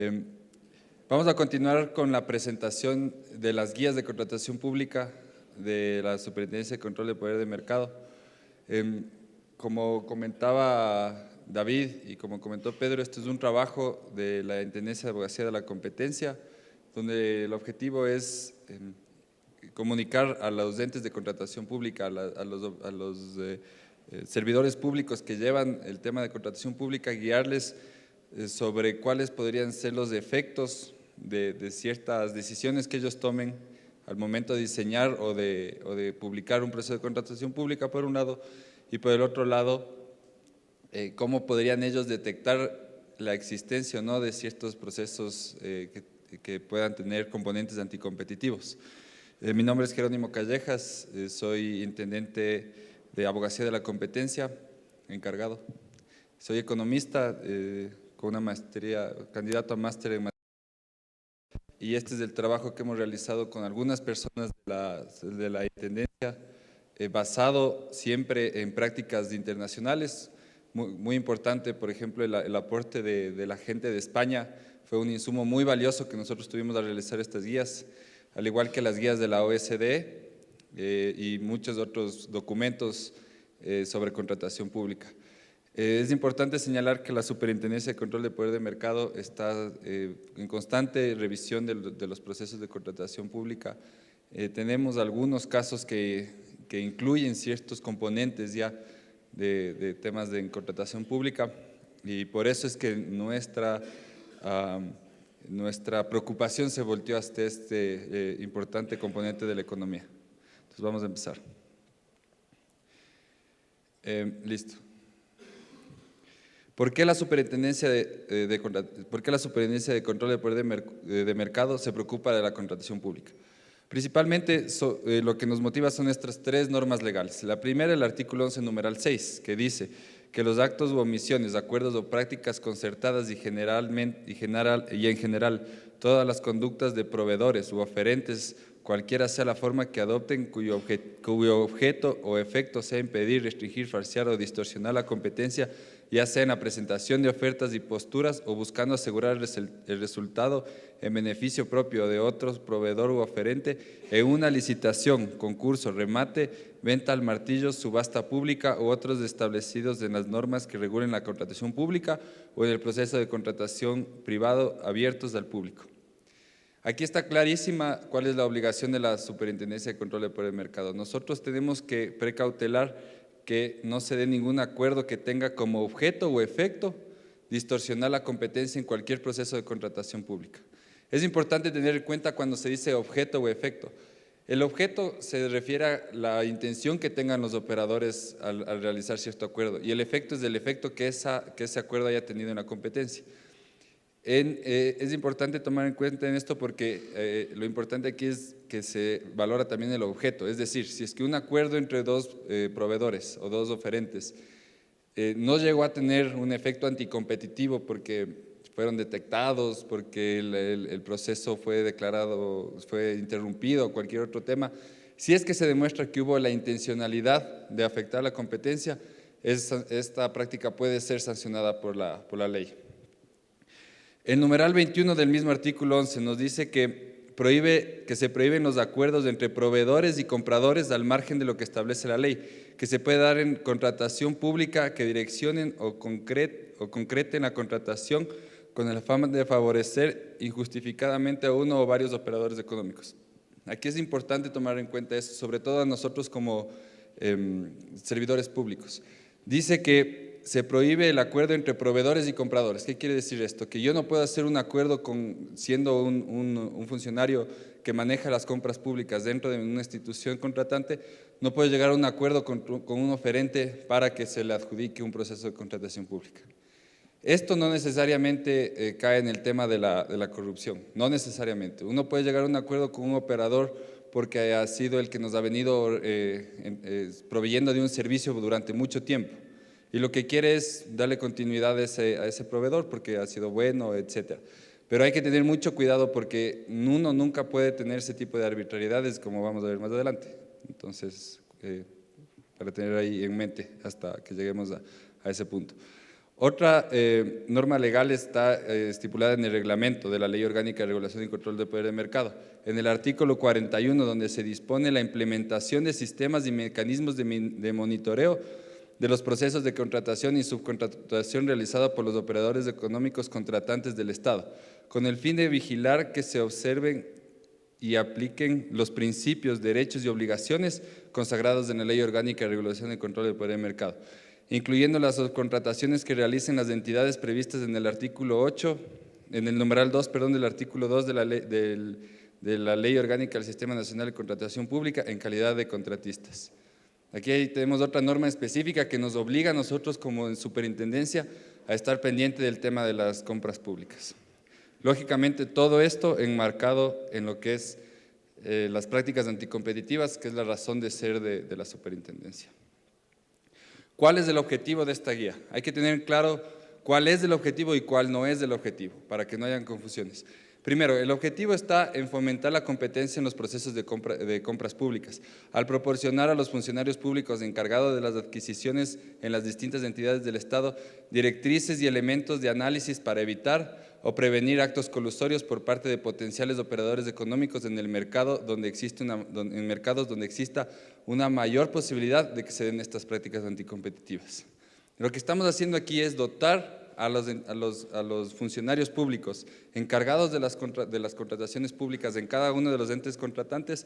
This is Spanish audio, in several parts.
Em, Vamos a continuar con la presentación de las guías de contratación pública de la Superintendencia de Control de Poder de Mercado. Como comentaba David y como comentó Pedro, esto es un trabajo de la Intendencia de Abogacía de la Competencia, donde el objetivo es comunicar a los entes de contratación pública, a los servidores públicos que llevan el tema de contratación pública, guiarles sobre cuáles podrían ser los efectos de ciertas decisiones que ellos tomen al momento de diseñar o de publicar un proceso de contratación pública, por un lado, y por el otro lado, cómo podrían ellos detectar la existencia o no de ciertos procesos que puedan tener componentes anticompetitivos. Mi nombre es Jerónimo Callejas, soy intendente de Abogacía de la Competencia, encargado. Soy economista con una maestría, candidato a máster en materia, y este es el trabajo que hemos realizado con algunas personas de la Intendencia, basado siempre en prácticas internacionales. Muy importante, por ejemplo, el aporte de la gente de España fue un insumo muy valioso que nosotros tuvimos al realizar estas guías, al igual que las guías de la OSD y muchos otros documentos sobre contratación pública. Es importante señalar que la Superintendencia de Control de Poder de Mercado está en constante revisión de los procesos de contratación pública. Tenemos algunos casos que incluyen ciertos componentes ya de temas de contratación pública, y por eso es que nuestra preocupación se volteó hasta este importante componente de la economía. Entonces vamos a empezar. Listo. ¿Por qué la Superintendencia de Control de Poder de Mercado se preocupa de la contratación pública? Principalmente lo que nos motiva son estas tres normas legales. La primera, el artículo 11, numeral 6, que dice que los actos u omisiones, acuerdos o prácticas concertadas y en general todas las conductas de proveedores u oferentes, cualquiera sea la forma que adopten, cuyo objeto o efecto sea impedir, restringir, falsear o distorsionar la competencia, ya sea en la presentación de ofertas y posturas o buscando asegurar el resultado en beneficio propio de otro proveedor u oferente, en una licitación, concurso, remate, venta al martillo, subasta pública u otros establecidos en las normas que regulen la contratación pública o en el proceso de contratación privado abiertos al público. Aquí está clarísima cuál es la obligación de la Superintendencia de Control de Poder de Mercado. Nosotros tenemos que precautelar que no se dé ningún acuerdo que tenga como objeto o efecto distorsionar la competencia en cualquier proceso de contratación pública. Es importante tener en cuenta cuando se dice objeto o efecto. El objeto se refiere a la intención que tengan los operadores al realizar cierto acuerdo, y el efecto es el efecto que ese acuerdo haya tenido en la competencia. Es importante tomar en cuenta en esto porque lo importante aquí es que se valora también el objeto, es decir, si es que un acuerdo entre dos proveedores o dos oferentes no llegó a tener un efecto anticompetitivo porque fueron detectados, porque el proceso fue declarado, fue interrumpido o cualquier otro tema, si es que se demuestra que hubo la intencionalidad de afectar la competencia, esta práctica puede ser sancionada por la ley. El numeral 21 del mismo artículo 11 nos dice que se prohíben los acuerdos entre proveedores y compradores al margen de lo que establece la ley, que se puede dar en contratación pública que direccionen o concreten la contratación con el afán de favorecer injustificadamente a uno o varios operadores económicos. Aquí es importante tomar en cuenta eso, sobre todo a nosotros como servidores públicos. Dice que se prohíbe el acuerdo entre proveedores y compradores. ¿Qué quiere decir esto? Que yo no puedo hacer un acuerdo siendo un funcionario que maneja las compras públicas dentro de una institución contratante, no puedo llegar a un acuerdo con un oferente para que se le adjudique un proceso de contratación pública. Esto no necesariamente cae en el tema de la corrupción, no necesariamente. Uno puede llegar a un acuerdo con un operador porque ha sido el que nos ha venido proveyendo de un servicio durante mucho tiempo, y lo que quiere es darle continuidad a ese proveedor porque ha sido bueno, etcétera. Pero hay que tener mucho cuidado porque uno nunca puede tener ese tipo de arbitrariedades, como vamos a ver más adelante. Entonces, para tener ahí en mente hasta que lleguemos a ese punto. Otra norma legal está estipulada en el reglamento de la Ley Orgánica de Regulación y Control del Poder de Mercado, en el artículo 41, donde se dispone la implementación de sistemas y mecanismos de monitoreo de los procesos de contratación y subcontratación realizados por los operadores económicos contratantes del Estado, con el fin de vigilar que se observen y apliquen los principios, derechos y obligaciones consagrados en la Ley Orgánica de Regulación y Control del Poder de Mercado, incluyendo las subcontrataciones que realicen las entidades previstas en el artículo 8, en el numeral 2, perdón, del artículo 2 de la Ley Orgánica del Sistema Nacional de Contratación Pública en calidad de contratistas. Aquí tenemos otra norma específica que nos obliga a nosotros como en superintendencia a estar pendiente del tema de las compras públicas. Lógicamente, todo esto enmarcado en lo que es las prácticas anticompetitivas, que es la razón de ser de la superintendencia. ¿Cuál es el objetivo de esta guía? Hay que tener claro cuál es el objetivo y cuál no es el objetivo, para que no hayan confusiones. Primero, el objetivo está en fomentar la competencia en los procesos de compras públicas, al proporcionar a los funcionarios públicos encargados de las adquisiciones en las distintas entidades del Estado directrices y elementos de análisis para evitar o prevenir actos colusorios por parte de potenciales operadores económicos en el mercado en mercados donde exista una mayor posibilidad de que se den estas prácticas anticompetitivas. Lo que estamos haciendo aquí es dotar a los funcionarios públicos encargados de las contrataciones públicas en cada uno de los entes contratantes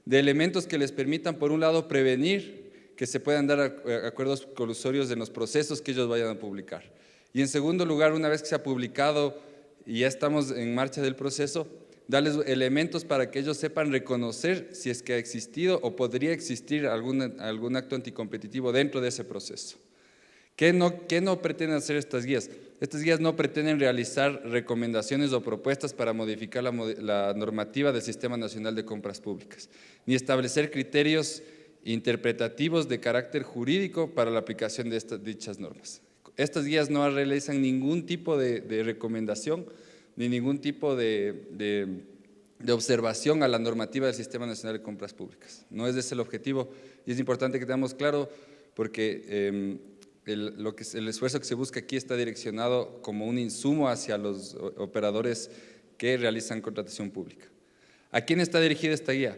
de elementos que les permitan, por un lado, prevenir que se puedan dar acuerdos colusorios en los procesos que ellos vayan a publicar. Y en segundo lugar, una vez que se ha publicado y ya estamos en marcha del proceso, darles elementos para que ellos sepan reconocer si es que ha existido o podría existir algún acto anticompetitivo dentro de ese proceso. ¿Qué no pretenden hacer estas guías? Estas guías no pretenden realizar recomendaciones o propuestas para modificar la normativa del Sistema Nacional de Compras Públicas, ni establecer criterios interpretativos de carácter jurídico para la aplicación de dichas normas. Estas guías no realizan ningún tipo de recomendación ni ningún tipo de observación a la normativa del Sistema Nacional de Compras Públicas. No es ese el objetivo y es importante que tengamos claro porque el esfuerzo que se busca aquí está direccionado como un insumo hacia los operadores que realizan contratación pública. ¿A quién está dirigida esta guía?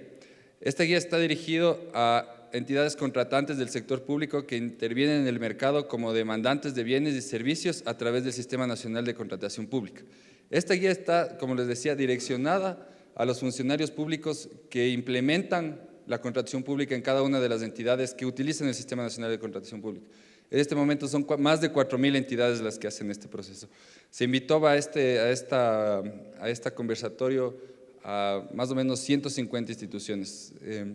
Esta guía está dirigida a entidades contratantes del sector público que intervienen en el mercado como demandantes de bienes y servicios a través del Sistema Nacional de Contratación Pública. Esta guía está, como les decía, direccionada a los funcionarios públicos que implementan la contratación pública en cada una de las entidades que utilizan el Sistema Nacional de Contratación Pública. En este momento son más de 4.000 entidades las que hacen este proceso. Se invitó a este conversatorio a más o menos 150 instituciones.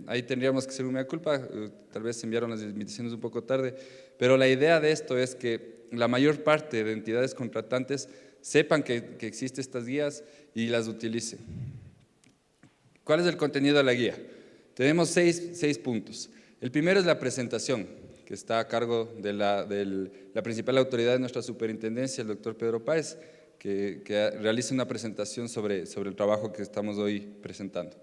Ahí tendríamos que hacer una culpa, tal vez se enviaron las invitaciones un poco tarde, pero la idea de esto es que la mayor parte de entidades contratantes sepan que existen estas guías y las utilicen. ¿Cuál es el contenido de la guía? Tenemos seis puntos. El primero es la presentación, que está a cargo de la principal autoridad de nuestra superintendencia, el doctor Pedro Páez, que realiza una presentación sobre el trabajo que estamos hoy presentando.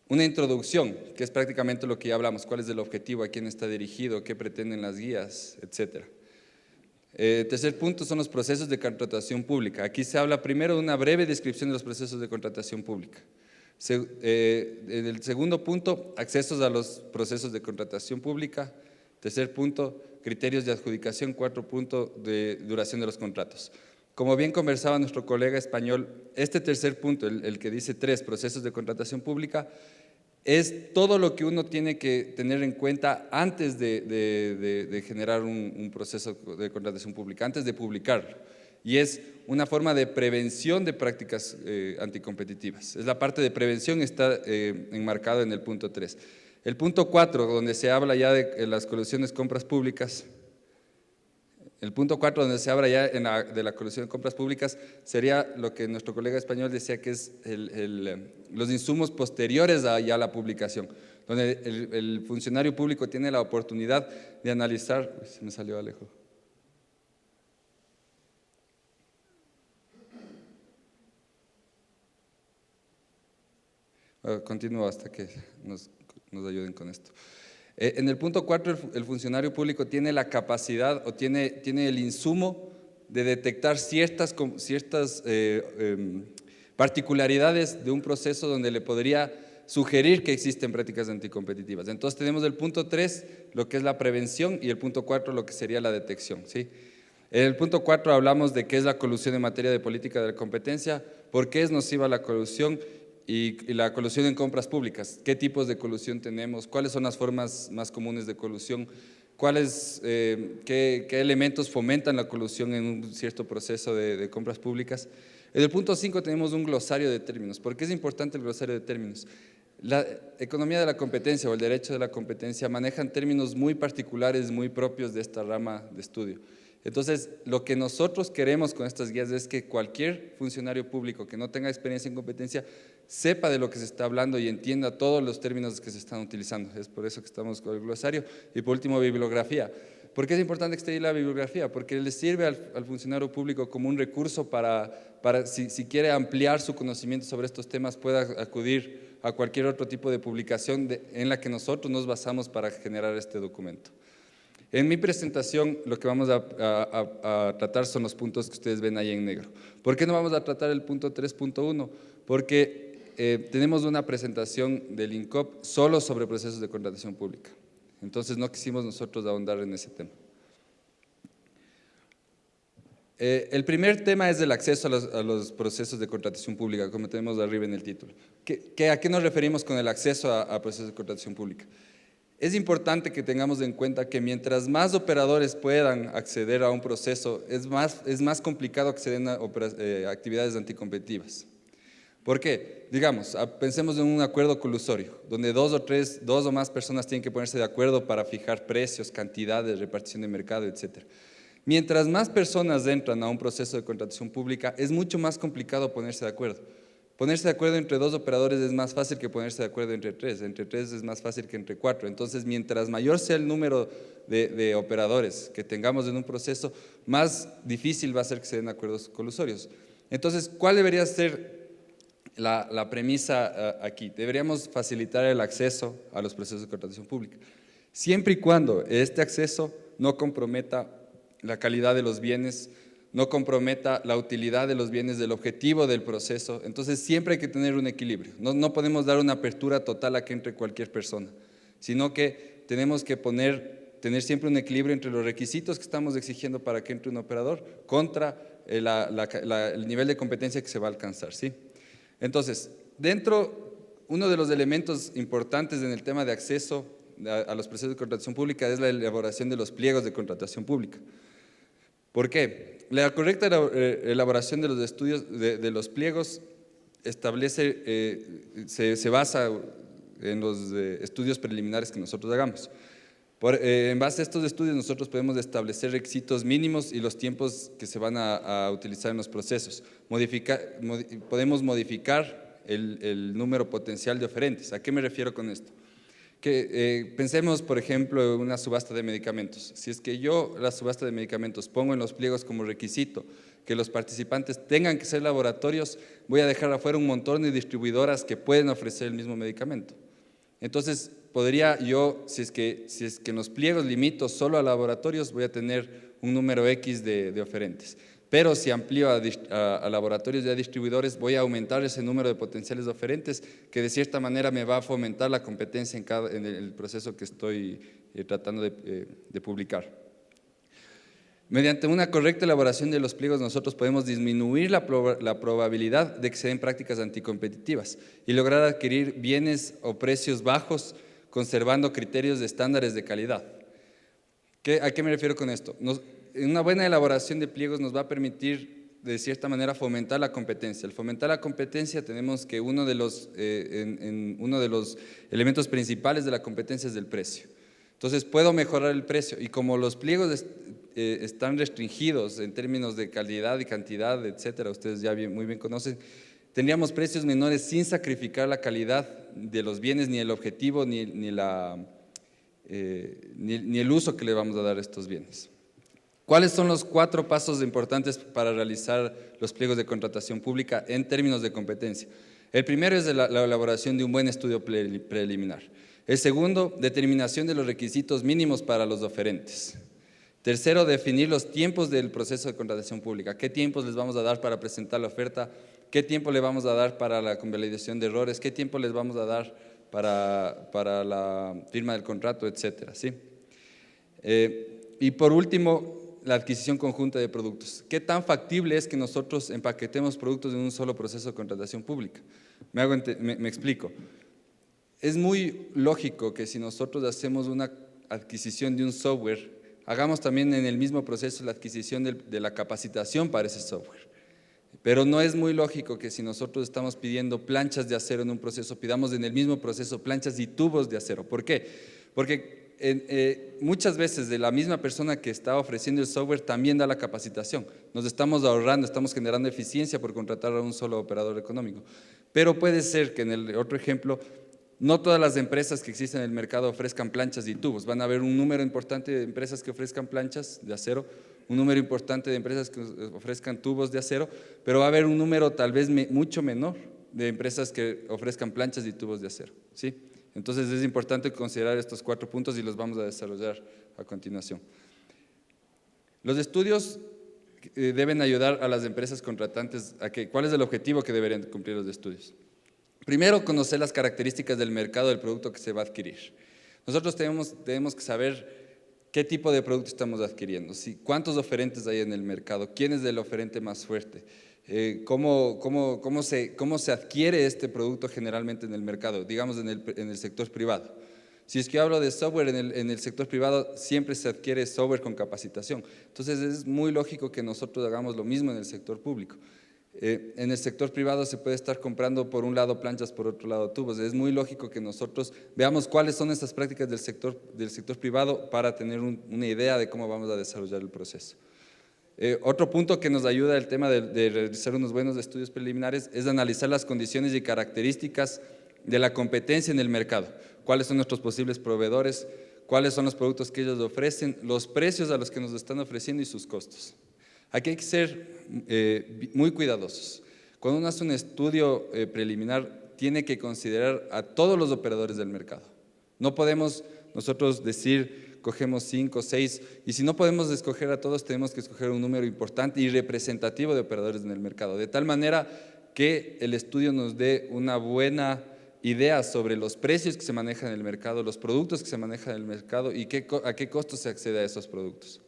Una introducción, que es prácticamente lo que ya hablamos, cuál es el objetivo, a quién está dirigido, qué pretenden las guías, etc. Tercer punto son los procesos de contratación pública. Aquí se habla primero de una breve descripción de los procesos de contratación pública. En el segundo punto, accesos a los procesos de contratación pública. Tercer punto, criterios de adjudicación. Cuarto punto, de duración de los contratos. Como bien conversaba nuestro colega español, este tercer punto, el que dice 3, procesos de contratación pública, es todo lo que uno tiene que tener en cuenta antes de generar un proceso de contratación pública, antes de publicarlo. Y es una forma de prevención de prácticas anticompetitivas. Es la parte de prevención, está enmarcado en el punto 3. El punto 4, donde se habla ya de las colusiones compras públicas, el punto 4, donde se habla ya de la colusión de compras públicas, sería lo que nuestro colega español decía que es los insumos posteriores a ya la publicación, donde el funcionario público tiene la oportunidad de analizar. Uy, se me salió Alejo. Continúo hasta que nos ayuden con esto. En el punto 4, el funcionario público tiene la capacidad o tiene el insumo de detectar ciertas particularidades de un proceso donde le podría sugerir que existen prácticas anticompetitivas. Entonces tenemos el punto 3, lo que es la prevención, y el punto 4, lo que sería la detección, ¿sí? En el punto 4 hablamos de qué es la colusión en materia de política de la competencia, por qué es nociva la colusión y la colusión en compras públicas, qué tipos de colusión tenemos, cuáles son las formas más comunes de colusión, qué elementos fomentan la colusión en un cierto proceso de compras públicas. En el punto 5 tenemos un glosario de términos. ¿Por qué es importante el glosario de términos? La economía de la competencia o el derecho de la competencia manejan términos muy particulares, muy propios de esta rama de estudio. Entonces, lo que nosotros queremos con estas guías es que cualquier funcionario público que no tenga experiencia en competencia sepa de lo que se está hablando y entienda todos los términos que se están utilizando. Es por eso que estamos con el glosario. Y por último, bibliografía. ¿Por qué es importante extraer la bibliografía? Porque le sirve al funcionario público como un recurso para si quiere ampliar su conocimiento sobre estos temas, pueda acudir a cualquier otro tipo de publicación en la que nosotros nos basamos para generar este documento. En mi presentación lo que vamos a tratar son los puntos que ustedes ven ahí en negro. ¿Por qué no vamos a tratar el punto 3.1? Porque tenemos una presentación del INCOP solo sobre procesos de contratación pública. Entonces no quisimos nosotros ahondar en ese tema. El primer tema es el acceso a los procesos de contratación pública, como tenemos arriba en el título. ¿A qué nos referimos con el acceso a procesos de contratación pública? Es importante que tengamos en cuenta que mientras más operadores puedan acceder a un proceso, es más complicado acceder a actividades anticompetitivas. ¿Por qué? Digamos, pensemos en un acuerdo colusorio, donde dos o más personas tienen que ponerse de acuerdo para fijar precios, cantidades, repartición de mercado, etc. Mientras más personas entran a un proceso de contratación pública, es mucho más complicado ponerse de acuerdo. Ponerse de acuerdo entre dos operadores es más fácil que ponerse de acuerdo entre tres es más fácil que entre 4. Entonces, mientras mayor sea el número de operadores que tengamos en un proceso, más difícil va a ser que se den acuerdos colusorios. Entonces, ¿cuál debería ser la premisa aquí? Deberíamos facilitar el acceso a los procesos de contratación pública, siempre y cuando este acceso no comprometa la calidad de los bienes, no comprometa la utilidad de los bienes, del objetivo del proceso. Entonces siempre hay que tener un equilibrio. No podemos dar una apertura total a que entre cualquier persona, sino que tenemos que tener siempre un equilibrio entre los requisitos que estamos exigiendo para que entre un operador contra el nivel de competencia que se va a alcanzar, ¿sí? Entonces, uno de los elementos importantes en el tema de acceso a los procesos de contratación pública es la elaboración de los pliegos de contratación pública. ¿Por qué? La correcta elaboración de los estudios, de los pliegos, se basa en los estudios preliminares que nosotros hagamos. En base a estos estudios nosotros podemos establecer requisitos mínimos y los tiempos que se van a utilizar en los procesos. Podemos modificar el número potencial de oferentes. ¿A qué me refiero con esto? Pensemos, por ejemplo, en una subasta de medicamentos. Si es que yo la subasta de medicamentos pongo en los pliegos como requisito que los participantes tengan que ser laboratorios, voy a dejar afuera un montón de distribuidoras que pueden ofrecer el mismo medicamento. Entonces, podría yo, si es que en los pliegos limito solo a laboratorios, voy a tener un número X de oferentes. Pero si amplío a laboratorios y a distribuidores, voy a aumentar ese número de potenciales oferentes, que de cierta manera me va a fomentar la competencia en el proceso que estoy tratando de publicar. Mediante una correcta elaboración de los pliegos, nosotros podemos disminuir la probabilidad de que se den prácticas anticompetitivas y lograr adquirir bienes o precios bajos, conservando criterios de estándares de calidad. ¿A qué me refiero con esto? Una buena elaboración de pliegos nos va a permitir, de cierta manera, fomentar la competencia. Al fomentar la competencia tenemos que uno de los elementos principales de la competencia es el precio. Entonces puedo mejorar el precio y como los pliegos están restringidos en términos de calidad y cantidad, etcétera, ustedes ya muy bien conocen, tendríamos precios menores sin sacrificar la calidad de los bienes, ni el objetivo, ni el uso que le vamos a dar a estos bienes. ¿Cuáles son los 4 pasos importantes para realizar los pliegos de contratación pública en términos de competencia? El primero es la elaboración de un buen estudio preliminar. El segundo, determinación de los requisitos mínimos para los oferentes. Tercero, definir los tiempos del proceso de contratación pública. ¿Qué tiempos les vamos a dar para presentar la oferta? ¿Qué tiempo le vamos a dar para la convalidación de errores? ¿Qué tiempo les vamos a dar para la firma del contrato, etcétera? ¿Sí? Y por último, la adquisición conjunta de productos. ¿Qué tan factible es que nosotros empaquetemos productos en un solo proceso de contratación pública? Me explico. Es muy lógico que si nosotros hacemos una adquisición de un software, hagamos también en el mismo proceso la adquisición de la capacitación para ese software. Pero no es muy lógico que si nosotros estamos pidiendo planchas de acero en un proceso, pidamos en el mismo proceso planchas y tubos de acero. ¿Por qué? Porque muchas veces de la misma persona que está ofreciendo el software también da la capacitación. Nos estamos ahorrando, estamos generando eficiencia por contratar a un solo operador económico. Pero puede ser que en el otro ejemplo, no todas las empresas que existen en el mercado ofrezcan planchas y tubos. Van a haber un número importante de empresas que ofrezcan planchas de acero, un número importante de empresas que ofrezcan tubos de acero, pero va a haber un número tal vez mucho menor de empresas que ofrezcan planchas y tubos de acero, ¿sí? Entonces es importante considerar estos 4 puntos y los vamos a desarrollar a continuación. Los estudios deben ayudar a las empresas contratantes a que, ¿cuál es el objetivo que deberían cumplir los estudios? Primero, conocer las características del mercado del producto que se va a adquirir. Nosotros tenemos que saber qué tipo de producto estamos adquiriendo, cuántos oferentes hay en el mercado, quién es el oferente más fuerte, cómo se adquiere este producto generalmente en el mercado, digamos en el sector privado. Si es que hablo de software, en el sector privado siempre se adquiere software con capacitación. Entonces es muy lógico que nosotros hagamos lo mismo en el sector público. En el sector privado se puede estar comprando por un lado planchas, por otro lado tubos. Es muy lógico que nosotros veamos cuáles son estas prácticas del sector privado para tener una idea de cómo vamos a desarrollar el proceso. Otro punto que nos ayuda el tema de realizar unos buenos estudios preliminares es analizar las condiciones y características de la competencia en el mercado. ¿Cuáles son nuestros posibles proveedores? ¿Cuáles son los productos que ellos ofrecen? Los precios a los que nos están ofreciendo y sus costos. Aquí hay que ser muy cuidadosos. Cuando uno hace un estudio preliminar, tiene que considerar a todos los operadores del mercado. No podemos nosotros decir, cogemos 5, 6, y si no podemos escoger a todos, tenemos que escoger un número importante y representativo de operadores en el mercado, de tal manera que el estudio nos dé una buena idea sobre los precios que se manejan en el mercado, los productos que se manejan en el mercado y a qué costos se accede a esos productos.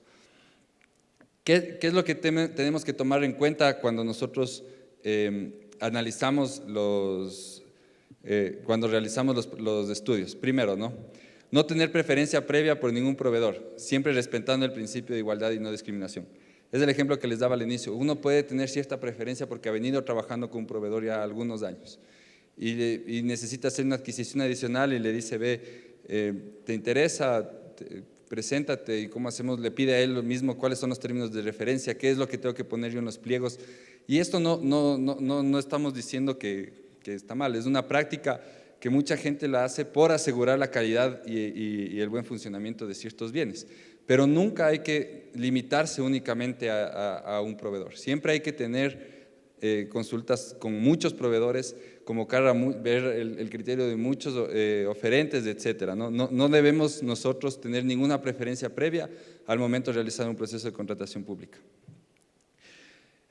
¿Qué es lo que tenemos que tomar en cuenta cuando nosotros analizamos cuando realizamos los estudios? Primero, no tener preferencia previa por ningún proveedor, siempre respetando el principio de igualdad y no discriminación. Es el ejemplo que les daba al inicio. Uno puede tener cierta preferencia porque ha venido trabajando con un proveedor ya algunos años y necesita hacer una adquisición adicional y le dice, ¿te interesa? Preséntate, y cómo hacemos, le pide a él lo mismo, cuáles son los términos de referencia, qué es lo que tengo que poner yo en los pliegos. Y esto no estamos diciendo que está mal, es una práctica que mucha gente la hace por asegurar la calidad y el buen funcionamiento de ciertos bienes. Pero nunca hay que limitarse únicamente a un proveedor. Siempre hay que tener consultas con muchos proveedores, ver el criterio de muchos oferentes, etcétera. No debemos nosotros tener ninguna preferencia previa al momento de realizar un proceso de contratación pública.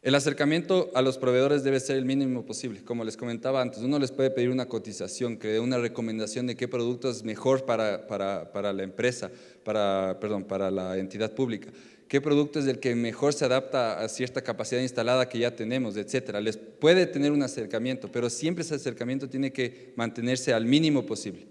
El acercamiento a los proveedores debe ser el mínimo posible. Como les comentaba antes, uno les puede pedir una cotización, que dé una recomendación de qué producto es mejor para la empresa, para la entidad pública, qué producto es el que mejor se adapta a cierta capacidad instalada que ya tenemos, etcétera. Les puede tener un acercamiento, pero siempre ese acercamiento tiene que mantenerse al mínimo posible.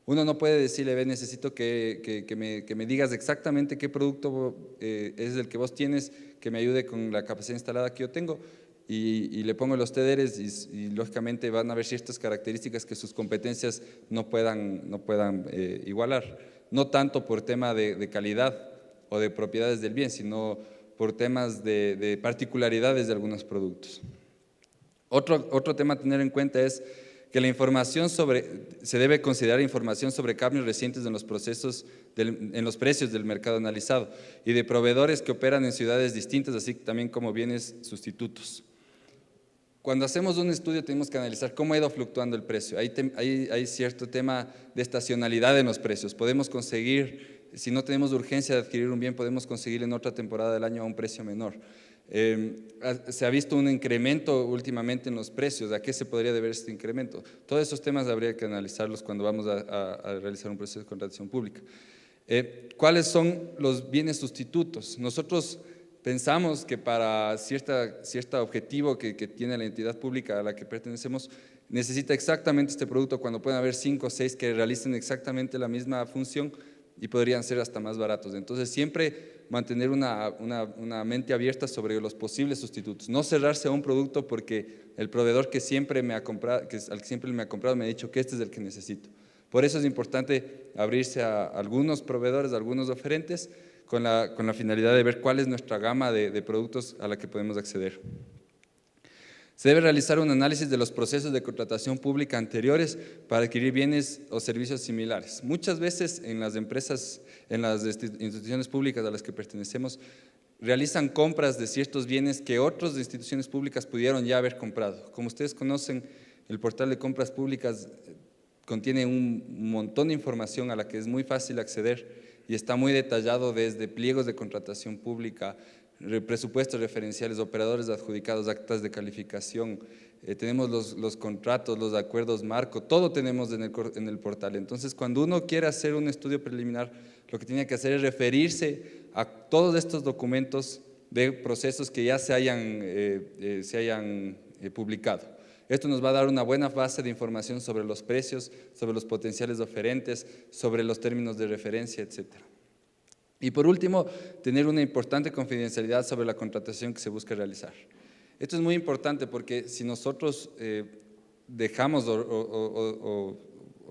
Uno no puede decirle, necesito que me digas exactamente qué producto es el que vos tienes, que me ayude con la capacidad instalada que yo tengo, y le pongo los TDRs y lógicamente van a haber ciertas características que sus competencias no puedan igualar. No tanto por tema de calidad o de propiedades del bien, sino por temas de particularidades de algunos productos. Otro tema a tener en cuenta es que la información se debe considerar información sobre cambios recientes en los procesos, en los precios del mercado analizado y de proveedores que operan en ciudades distintas, así también como bienes sustitutos. cuando hacemos un estudio tenemos que analizar cómo ha ido fluctuando el precio. Hay cierto tema de estacionalidad en los precios. Podemos conseguir, si no tenemos urgencia de adquirir un bien, podemos conseguir en otra temporada del año a un precio menor. Se ha visto un incremento últimamente en los precios. ¿A qué se podría deber este incremento? Todos esos temas habría que analizarlos cuando vamos a realizar un proceso de contratación pública. ¿Cuáles son los bienes sustitutos? Nosotros pensamos que para cierto objetivo que tiene la entidad pública a la que pertenecemos, necesita exactamente este producto cuando pueden haber 5 o 6 que realicen exactamente la misma función y podrían ser hasta más baratos. Entonces, siempre mantener una mente abierta sobre los posibles sustitutos. No cerrarse a un producto porque el proveedor que siempre me ha comprado, al que siempre me ha comprado me ha dicho que este es el que necesito. Por eso es importante abrirse a algunos proveedores, a algunos oferentes, con la finalidad de ver cuál es nuestra gama de productos a la que podemos acceder. Se debe realizar un análisis de los procesos de contratación pública anteriores para adquirir bienes o servicios similares. Muchas veces en las empresas, en las instituciones públicas a las que pertenecemos, realizan compras de ciertos bienes que otras instituciones públicas pudieron ya haber comprado. Como ustedes conocen, el portal de compras públicas contiene un montón de información a la que es muy fácil acceder y está muy detallado desde pliegos de contratación pública, presupuestos referenciales, operadores adjudicados, actas de calificación, tenemos los contratos, los acuerdos marco, todo tenemos en el portal. Entonces, cuando uno quiere hacer un estudio preliminar, lo que tiene que hacer es referirse a todos estos documentos de procesos que ya se hayan publicado. Esto nos va a dar una buena base de información sobre los precios, sobre los potenciales oferentes, sobre los términos de referencia, etcétera. Y por último, tener una importante confidencialidad sobre la contratación que se busca realizar. Esto es muy importante porque si nosotros dejamos o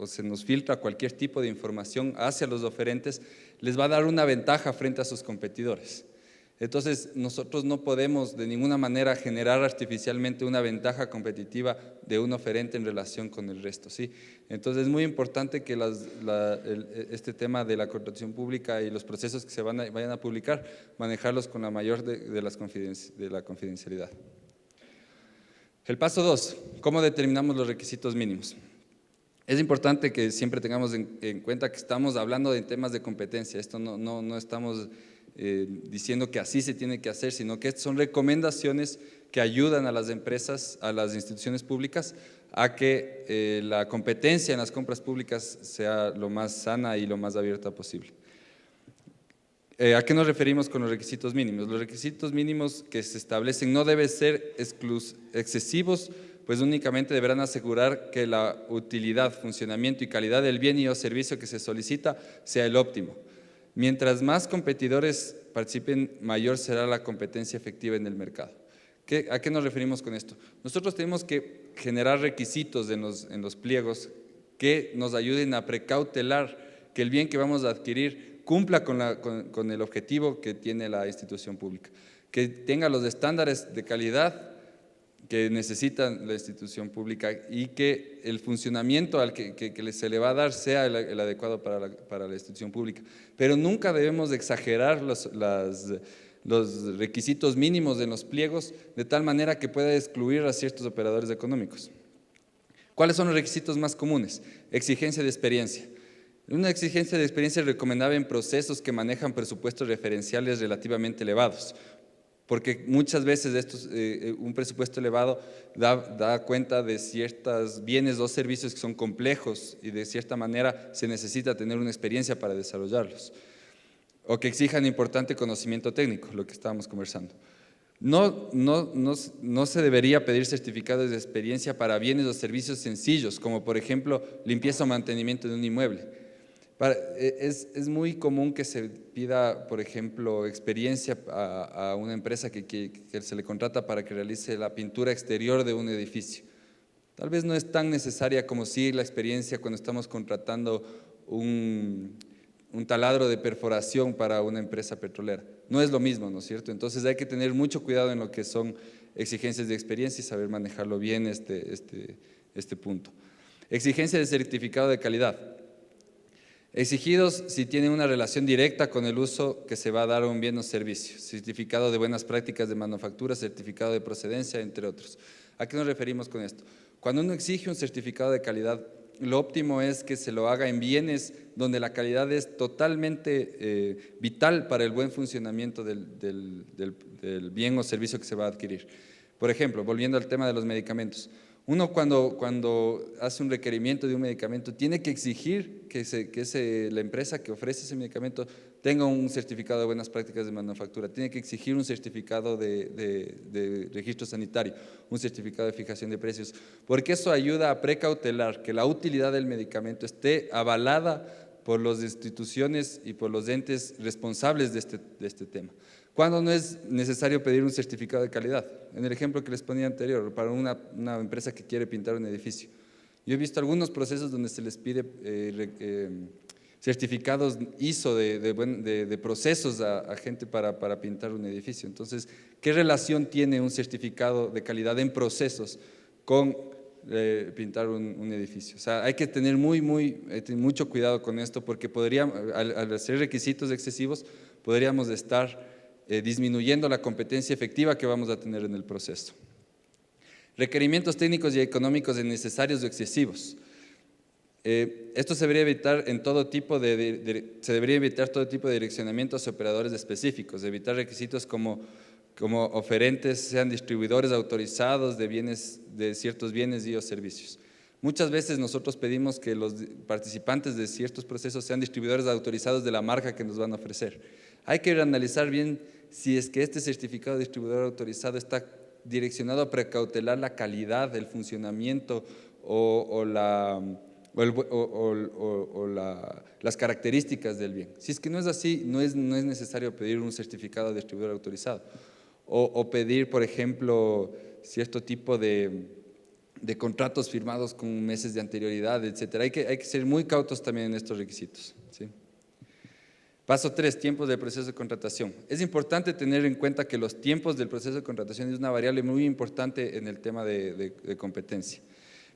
se nos filtra cualquier tipo de información hacia los oferentes, les va a dar una ventaja frente a sus competidores. Entonces, nosotros no podemos de ninguna manera generar artificialmente una ventaja competitiva de un oferente en relación con el resto, ¿sí? Entonces, es muy importante que este tema de la contratación pública y los procesos que se vayan a publicar, manejarlos con la mayor de la confidencialidad. El paso 2, ¿cómo determinamos los requisitos mínimos? Es importante que siempre tengamos en cuenta que estamos hablando de temas de competencia. Esto no estamos diciendo que así se tiene que hacer, sino que son recomendaciones que ayudan a las empresas, a las instituciones públicas, a que la competencia en las compras públicas sea lo más sana y lo más abierta posible. ¿A qué nos referimos con los requisitos mínimos? Los requisitos mínimos que se establecen no deben ser excesivos, pues únicamente deberán asegurar que la utilidad, funcionamiento y calidad del bien y o servicio que se solicita sea el óptimo. Mientras más competidores participen, mayor será la competencia efectiva en el mercado. ¿A qué nos referimos con esto? Nosotros tenemos que generar requisitos en los pliegos que nos ayuden a precautelar que el bien que vamos a adquirir cumpla con el objetivo que tiene la institución pública, que tenga los estándares de calidad que necesita la institución pública y que el funcionamiento al que se le va a dar sea el adecuado para la institución pública. Pero nunca debemos exagerar los requisitos mínimos en los pliegos de tal manera que pueda excluir a ciertos operadores económicos. ¿Cuáles son los requisitos más comunes? Exigencia de experiencia. Una exigencia de experiencia es recomendable en procesos que manejan presupuestos referenciales relativamente elevados, porque muchas veces un presupuesto elevado da cuenta de ciertos bienes o servicios que son complejos y de cierta manera se necesita tener una experiencia para desarrollarlos, o que exijan importante conocimiento técnico, lo que estábamos conversando. No se debería pedir certificados de experiencia para bienes o servicios sencillos, como por ejemplo limpieza o mantenimiento de un inmueble. Es muy común que se pida, por ejemplo, experiencia a una empresa que se le contrata para que realice la pintura exterior de un edificio. Tal vez no es tan necesaria como sí la experiencia cuando estamos contratando un taladro de perforación para una empresa petrolera. No es lo mismo, ¿no es cierto? Entonces hay que tener mucho cuidado en lo que son exigencias de experiencia y saber manejarlo bien este punto. Exigencia de certificado de calidad. Exigidos si tienen una relación directa con el uso que se va a dar a un bien o servicio, certificado de buenas prácticas de manufactura, certificado de procedencia, entre otros. ¿A qué nos referimos con esto? Cuando uno exige un certificado de calidad, lo óptimo es que se lo haga en bienes donde la calidad es totalmente vital para el buen funcionamiento del bien o servicio que se va a adquirir. Por ejemplo, volviendo al tema de los medicamentos, uno cuando hace un requerimiento de un medicamento tiene que exigir que la empresa que ofrece ese medicamento tenga un certificado de buenas prácticas de manufactura, tiene que exigir un certificado de registro sanitario, un certificado de fijación de precios, porque eso ayuda a precautelar que la utilidad del medicamento esté avalada por las instituciones y por los entes responsables de este tema. ¿Cuándo no es necesario pedir un certificado de calidad? En el ejemplo que les ponía anterior, para una empresa que quiere pintar un edificio. Yo he visto algunos procesos donde se les pide certificados ISO de procesos a gente para pintar un edificio. Entonces, ¿qué relación tiene un certificado de calidad en procesos con pintar un edificio? O sea, hay que tener mucho cuidado con esto porque al hacer requisitos excesivos, podríamos estar disminuyendo la competencia efectiva que vamos a tener en el proceso. Requerimientos técnicos y económicos innecesarios o excesivos. Esto se debería evitar todo tipo de direccionamientos a operadores específicos, evitar requisitos como oferentes sean distribuidores autorizados de ciertos bienes y o servicios. Muchas veces nosotros pedimos que los participantes de ciertos procesos sean distribuidores autorizados de la marca que nos van a ofrecer. Hay que analizar bien si es que este certificado de distribuidor autorizado está direccionado a precautelar la calidad, el funcionamiento las características del bien. Si es que no es así, no es necesario pedir un certificado de distribuidor autorizado o pedir, por ejemplo, cierto tipo de contratos firmados con meses de anterioridad, etc. Hay que ser muy cautos también en estos requisitos, ¿sí? Paso 3, tiempos del proceso de contratación. Es importante tener en cuenta que los tiempos del proceso de contratación es una variable muy importante en el tema de competencia.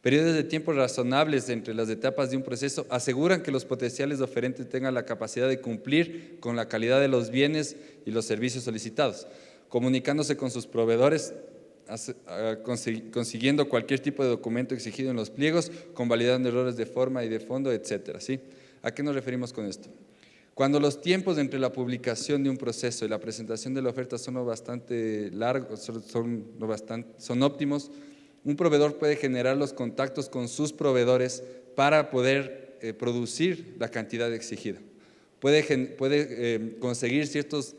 Periodos de tiempo razonables entre las etapas de un proceso aseguran que los potenciales oferentes tengan la capacidad de cumplir con la calidad de los bienes y los servicios solicitados, comunicándose con sus proveedores, consiguiendo cualquier tipo de documento exigido en los pliegos, convalidando errores de forma y de fondo, etcétera, ¿sí? ¿A qué nos referimos con esto? Cuando los tiempos entre la publicación de un proceso y la presentación de la oferta son bastante largos, son óptimos, un proveedor puede generar los contactos con sus proveedores para poder producir la cantidad exigida. Puede conseguir ciertos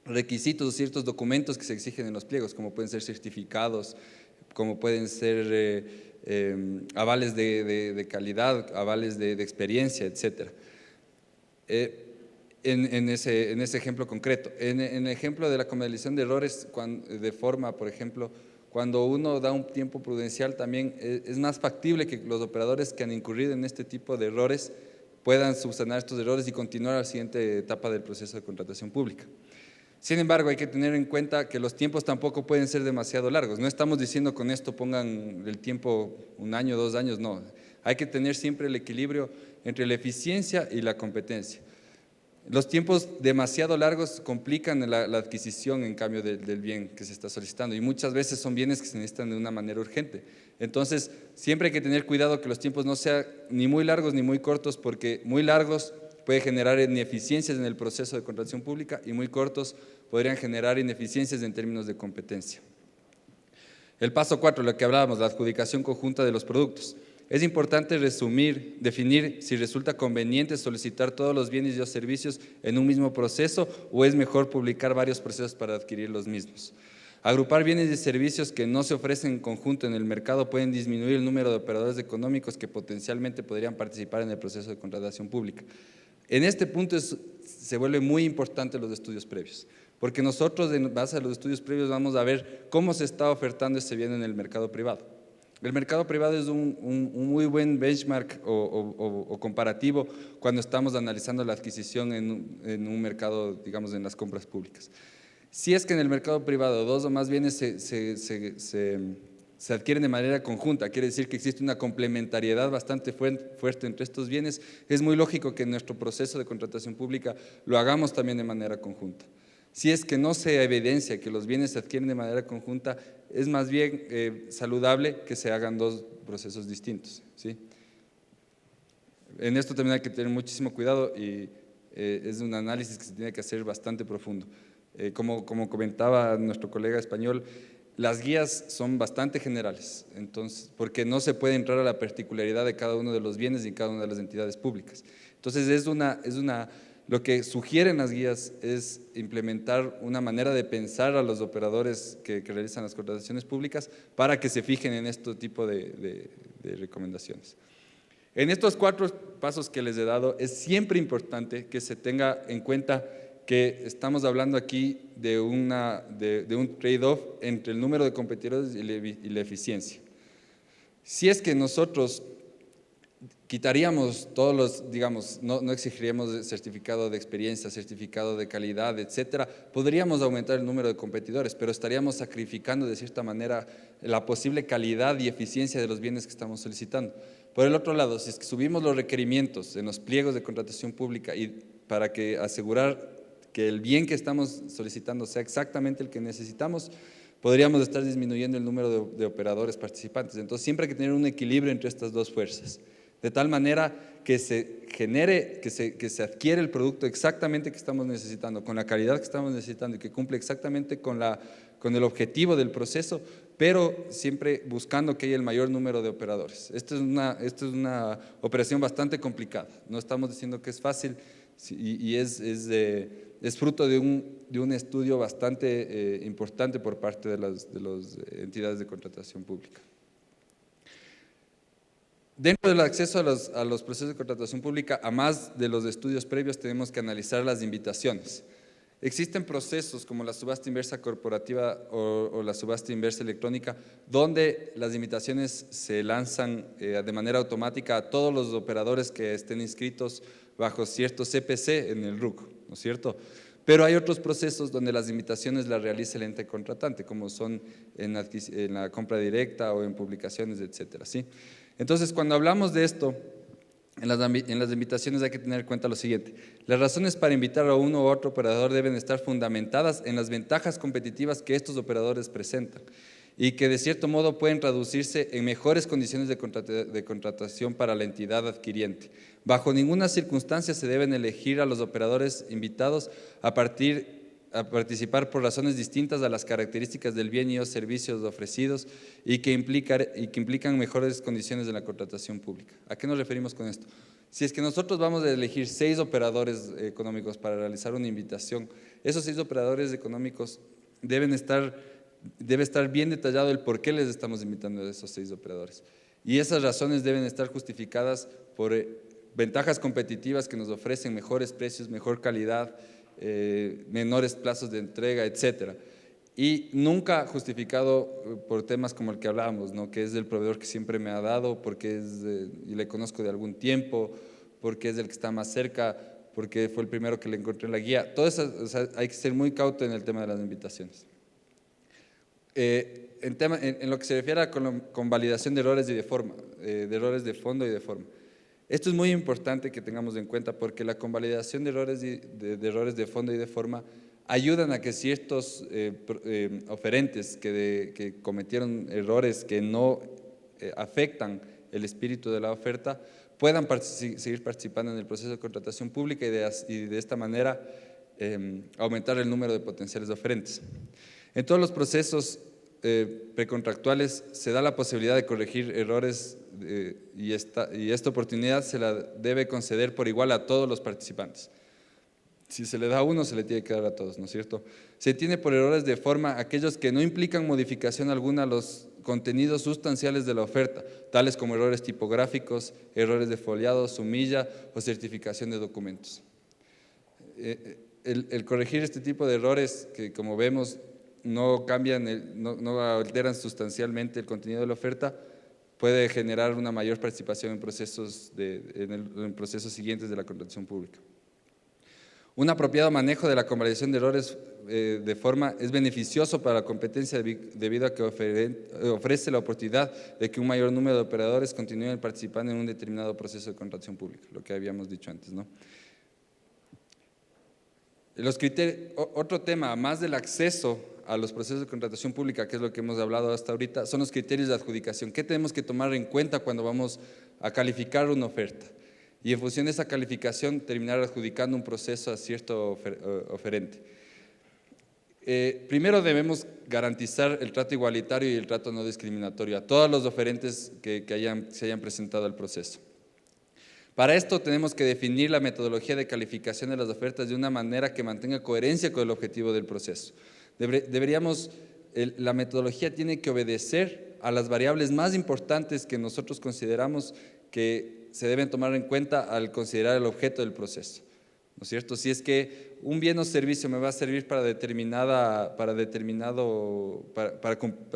requisitos, ciertos documentos que se exigen en los pliegos, como pueden ser certificados, como pueden ser avales de calidad, avales de experiencia, etcétera. En ese ejemplo concreto. En el ejemplo de la convalidación de errores de forma, por ejemplo, cuando uno da un tiempo prudencial también es más factible que los operadores que han incurrido en este tipo de errores puedan subsanar estos errores y continuar a la siguiente etapa del proceso de contratación pública. Sin embargo, hay que tener en cuenta que los tiempos tampoco pueden ser demasiado largos. No estamos diciendo con esto pongan el tiempo 1 año, 2 años, no. Hay que tener siempre el equilibrio entre la eficiencia y la competencia. Los tiempos demasiado largos complican la adquisición, en cambio, del bien que se está solicitando y muchas veces son bienes que se necesitan de una manera urgente. Entonces, siempre hay que tener cuidado que los tiempos no sean ni muy largos ni muy cortos, porque muy largos puede generar ineficiencias en el proceso de contratación pública y muy cortos podrían generar ineficiencias en términos de competencia. El paso 4, lo que hablábamos, la adjudicación conjunta de los productos. Es importante definir si resulta conveniente solicitar todos los bienes y servicios en un mismo proceso o es mejor publicar varios procesos para adquirir los mismos. Agrupar bienes y servicios que no se ofrecen en conjunto en el mercado pueden disminuir el número de operadores económicos que potencialmente podrían participar en el proceso de contratación pública. En este punto se vuelve muy importante los estudios previos, porque nosotros en base a los estudios previos vamos a ver cómo se está ofertando ese bien en el mercado privado. El mercado privado es un muy buen benchmark o comparativo cuando estamos analizando la adquisición en un mercado, digamos, en las compras públicas. Si es que en el mercado privado 2 o más bienes se adquieren de manera conjunta, quiere decir que existe una complementariedad bastante fuerte entre estos bienes, es muy lógico que en nuestro proceso de contratación pública lo hagamos también de manera conjunta. Si es que no se evidencia que los bienes se adquieren de manera conjunta, es más bien saludable que se hagan dos procesos distintos, ¿sí? En esto también hay que tener muchísimo cuidado y es un análisis que se tiene que hacer bastante profundo. Como comentaba nuestro colega español, las guías son bastante generales, entonces, porque no se puede entrar a la particularidad de cada uno de los bienes y en cada una de las entidades públicas. Entonces, lo que sugieren las guías es implementar una manera de pensar a los operadores que realizan las contrataciones públicas para que se fijen en este tipo de recomendaciones. En estos 4 pasos que les he dado, es siempre importante que se tenga en cuenta que estamos hablando aquí de un trade-off entre el número de competidores y la eficiencia. Si es que nosotros quitaríamos todos los, digamos, no exigiríamos certificado de experiencia, certificado de calidad, etcétera, podríamos aumentar el número de competidores, pero estaríamos sacrificando de cierta manera la posible calidad y eficiencia de los bienes que estamos solicitando. Por el otro lado, si es que subimos los requerimientos en los pliegos de contratación pública y para que asegurar que el bien que estamos solicitando sea exactamente el que necesitamos, podríamos estar disminuyendo el número de operadores participantes. Entonces, siempre hay que tener un equilibrio entre estas dos fuerzas, de tal manera que se genere, que se adquiere el producto exactamente que estamos necesitando, con la calidad que estamos necesitando y que cumple exactamente con el objetivo del proceso, pero siempre buscando que haya el mayor número de operadores. Esto es una operación bastante complicada, no estamos diciendo que es fácil y es fruto de un estudio bastante importante por parte de las entidades de contratación pública. Dentro del acceso a los procesos de contratación pública, a más de los estudios previos, tenemos que analizar las invitaciones. Existen procesos como la subasta inversa corporativa o la subasta inversa electrónica, donde las invitaciones se lanzan de manera automática a todos los operadores que estén inscritos bajo cierto CPC en el RUC, ¿no es cierto? Pero hay otros procesos donde las invitaciones las realiza el ente contratante, como son en la compra directa o en publicaciones, etcétera, ¿sí? Entonces, cuando hablamos de esto, en las invitaciones hay que tener en cuenta lo siguiente: las razones para invitar a uno u otro operador deben estar fundamentadas en las ventajas competitivas que estos operadores presentan y que de cierto modo pueden traducirse en mejores condiciones de contratación para la entidad adquiriente. Bajo ninguna circunstancia se deben elegir a los operadores invitados a participar por razones distintas a las características del bien y o servicios ofrecidos y que implican mejores condiciones de la contratación pública. ¿A qué nos referimos con esto? Si es que nosotros vamos a elegir 6 operadores económicos para realizar una invitación, esos 6 operadores económicos debe estar bien detallado el por qué les estamos invitando a esos 6 operadores. Y esas razones deben estar justificadas por ventajas competitivas que nos ofrecen mejores precios, mejor calidad, menores plazos de entrega, etcétera. Y nunca justificado por temas como el que hablábamos, ¿no? Que es el proveedor que siempre me ha dado, porque y le conozco de algún tiempo, porque es el que está más cerca, porque fue el primero que le encontré en la guía. Todo eso, o sea, hay que ser muy cauto en el tema de las invitaciones. En lo que se refiere a con validación de errores y de forma, de errores de fondo y de forma. Esto es muy importante que tengamos en cuenta porque la convalidación de errores de fondo y de forma ayudan a que ciertos oferentes que cometieron errores que no afectan el espíritu de la oferta puedan seguir participando en el proceso de contratación pública y de esta manera aumentar el número de potenciales oferentes. En todos los procesos precontractuales se da la posibilidad de corregir errores y esta oportunidad se la debe conceder por igual a todos los participantes. Si se le da a uno, se le tiene que dar a todos, ¿no es cierto? Se tiene por errores de forma aquellos que no implican modificación alguna a los contenidos sustanciales de la oferta, tales como errores tipográficos, errores de foliado, sumilla o certificación de documentos. El corregir este tipo de errores que, como vemos, no cambian, no alteran sustancialmente el contenido de la oferta, puede generar una mayor participación en procesos siguientes de la contratación pública. Un apropiado manejo de la convalidación de errores de forma es beneficioso para la competencia debido a que ofrece la oportunidad de que un mayor número de operadores continúen participando en un determinado proceso de contratación pública, lo que habíamos dicho antes, ¿no? Otro tema, más del acceso a los procesos de contratación pública, que es lo que hemos hablado hasta ahorita, son los criterios de adjudicación. ¿Qué tenemos que tomar en cuenta cuando vamos a calificar una oferta? Y en función de esa calificación terminar adjudicando un proceso a cierto oferente. Primero debemos garantizar el trato igualitario y el trato no discriminatorio a todos los oferentes que se hayan presentado al proceso. Para esto tenemos que definir la metodología de calificación de las ofertas de una manera que mantenga coherencia con el objetivo del proceso. La metodología tiene que obedecer a las variables más importantes que nosotros consideramos que se deben tomar en cuenta al considerar el objeto del proceso, ¿no es cierto? Si es que un bien o servicio me va a servir para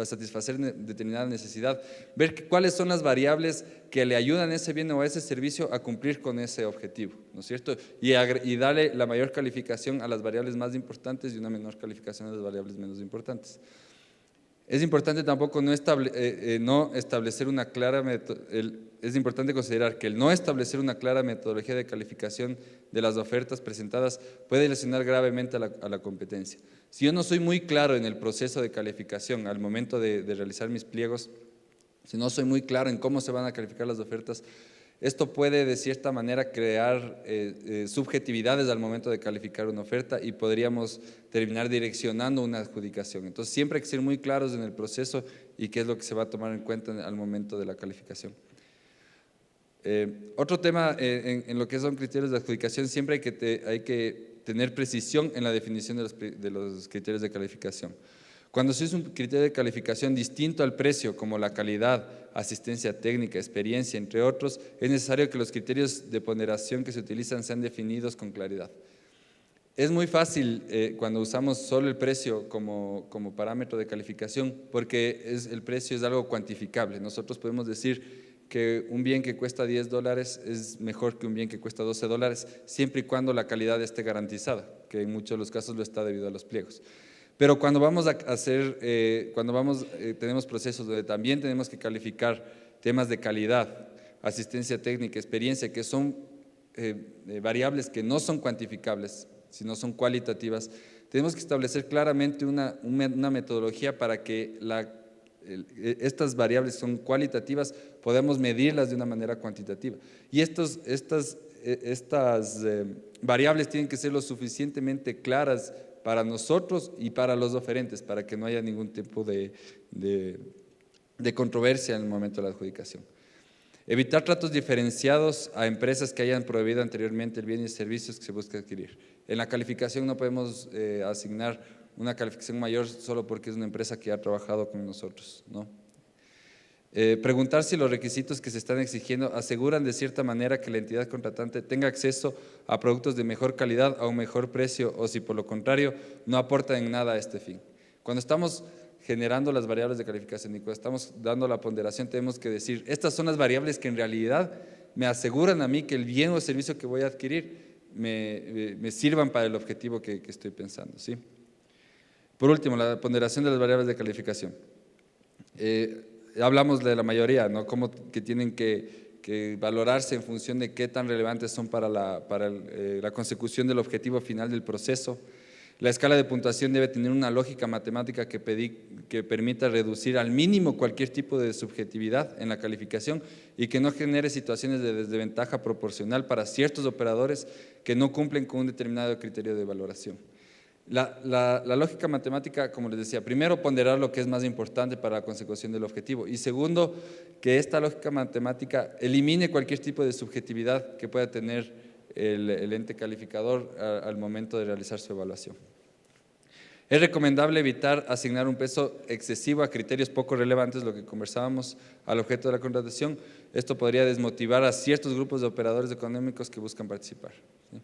satisfacer determinada necesidad, ver cuáles son las variables que le ayudan a ese bien o a ese servicio a cumplir con ese objetivo, ¿no es cierto? Y darle la mayor calificación a las variables más importantes y una menor calificación a las variables menos importantes. Es importante tampoco establecer una clara es importante considerar que el no establecer una clara metodología de calificación de las ofertas presentadas puede lesionar gravemente a la competencia. Si yo no soy muy claro en el proceso de calificación al momento de realizar mis pliegos, si no soy muy claro en cómo se van a calificar las ofertas, esto puede de cierta manera crear subjetividades al momento de calificar una oferta y podríamos terminar direccionando una adjudicación. Entonces siempre hay que ser muy claros en el proceso y qué es lo que se va a tomar en cuenta al momento de la calificación. Otro tema en lo que son criterios de adjudicación, siempre hay que tener precisión en la definición de los criterios de calificación. Cuando se usa un criterio de calificación distinto al precio, como la calidad, asistencia técnica, experiencia, entre otros, es necesario que los criterios de ponderación que se utilizan sean definidos con claridad. Es muy fácil cuando usamos solo el precio como parámetro de calificación, porque el precio es algo cuantificable. Nosotros podemos decir que un bien que cuesta $10 es mejor que un bien que cuesta $12, siempre y cuando la calidad esté garantizada, que en muchos de los casos lo está debido a los pliegos. Pero cuando vamos a hacer, tenemos procesos donde también tenemos que calificar temas de calidad, asistencia técnica, experiencia, que son variables que no son cuantificables, sino son cualitativas. Tenemos que establecer claramente una metodología para que estas variables son cualitativas, podemos medirlas de una manera cuantitativa. Y estas variables tienen que ser lo suficientemente claras para nosotros y para los oferentes, para que no haya ningún tipo de controversia en el momento de la adjudicación. Evitar tratos diferenciados a empresas que hayan prohibido anteriormente el bien y servicios que se busca adquirir. En la calificación no podemos asignar una calificación mayor solo porque es una empresa que ha trabajado con nosotros, ¿no? Preguntar si los requisitos que se están exigiendo aseguran de cierta manera que la entidad contratante tenga acceso a productos de mejor calidad a un mejor precio o si por lo contrario no aportan en nada a este fin. Cuando estamos generando las variables de calificación y cuando estamos dando la ponderación tenemos que decir, estas son las variables que en realidad me aseguran a mí que el bien o servicio que voy a adquirir me sirvan para el objetivo que estoy pensando, ¿sí? Por último, la ponderación de las variables de calificación. Hablamos de la mayoría, ¿no? Cómo que tienen que valorarse en función de qué tan relevantes son para la consecución del objetivo final del proceso. La escala de puntuación debe tener una lógica matemática que permita reducir al mínimo cualquier tipo de subjetividad en la calificación y que no genere situaciones de desventaja proporcional para ciertos operadores que no cumplen con un determinado criterio de valoración. La lógica matemática, como les decía, primero ponderar lo que es más importante para la consecución del objetivo y segundo, que esta lógica matemática elimine cualquier tipo de subjetividad que pueda tener el ente calificador al momento de realizar su evaluación. Es recomendable evitar asignar un peso excesivo a criterios poco relevantes, lo que conversábamos, al objeto de la contratación. Esto podría desmotivar a ciertos grupos de operadores económicos que buscan participar, ¿sí?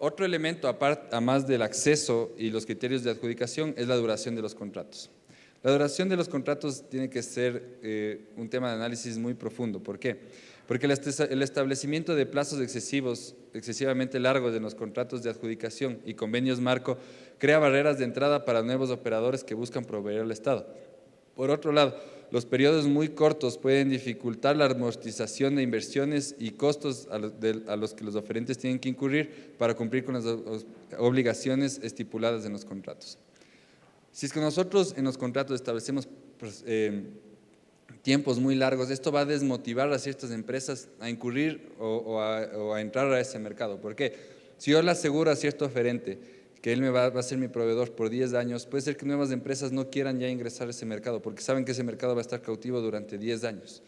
Otro elemento, además del acceso y los criterios de adjudicación, es la duración de los contratos. La duración de los contratos tiene que ser un tema de análisis muy profundo. ¿Por qué? Porque el establecimiento de plazos excesivamente largos en los contratos de adjudicación y convenios marco crea barreras de entrada para nuevos operadores que buscan proveer al Estado. Por otro lado, los periodos muy cortos pueden dificultar la amortización de inversiones y costos a los que los oferentes tienen que incurrir para cumplir con las obligaciones estipuladas en los contratos. Si es que nosotros en los contratos establecemos tiempos muy largos, esto va a desmotivar a ciertas empresas a incurrir o a entrar a ese mercado. ¿Por qué? Si yo le aseguro a cierto oferente que él va a ser mi proveedor por 10 años, puede ser que nuevas empresas no quieran ya ingresar a ese mercado porque saben que ese mercado va a estar cautivo durante 10 años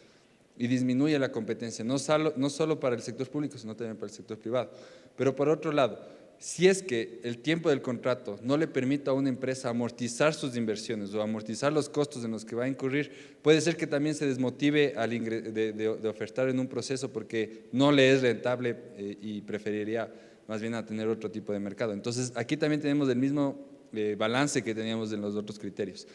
y disminuye la competencia, no solo para el sector público, sino también para el sector privado. Pero por otro lado, si es que el tiempo del contrato no le permite a una empresa amortizar sus inversiones o amortizar los costos en los que va a incurrir, puede ser que también se desmotive de ofertar en un proceso porque no le es rentable y preferiría más bien a tener otro tipo de mercado. Entonces, aquí también tenemos el mismo balance que teníamos en los otros criterios.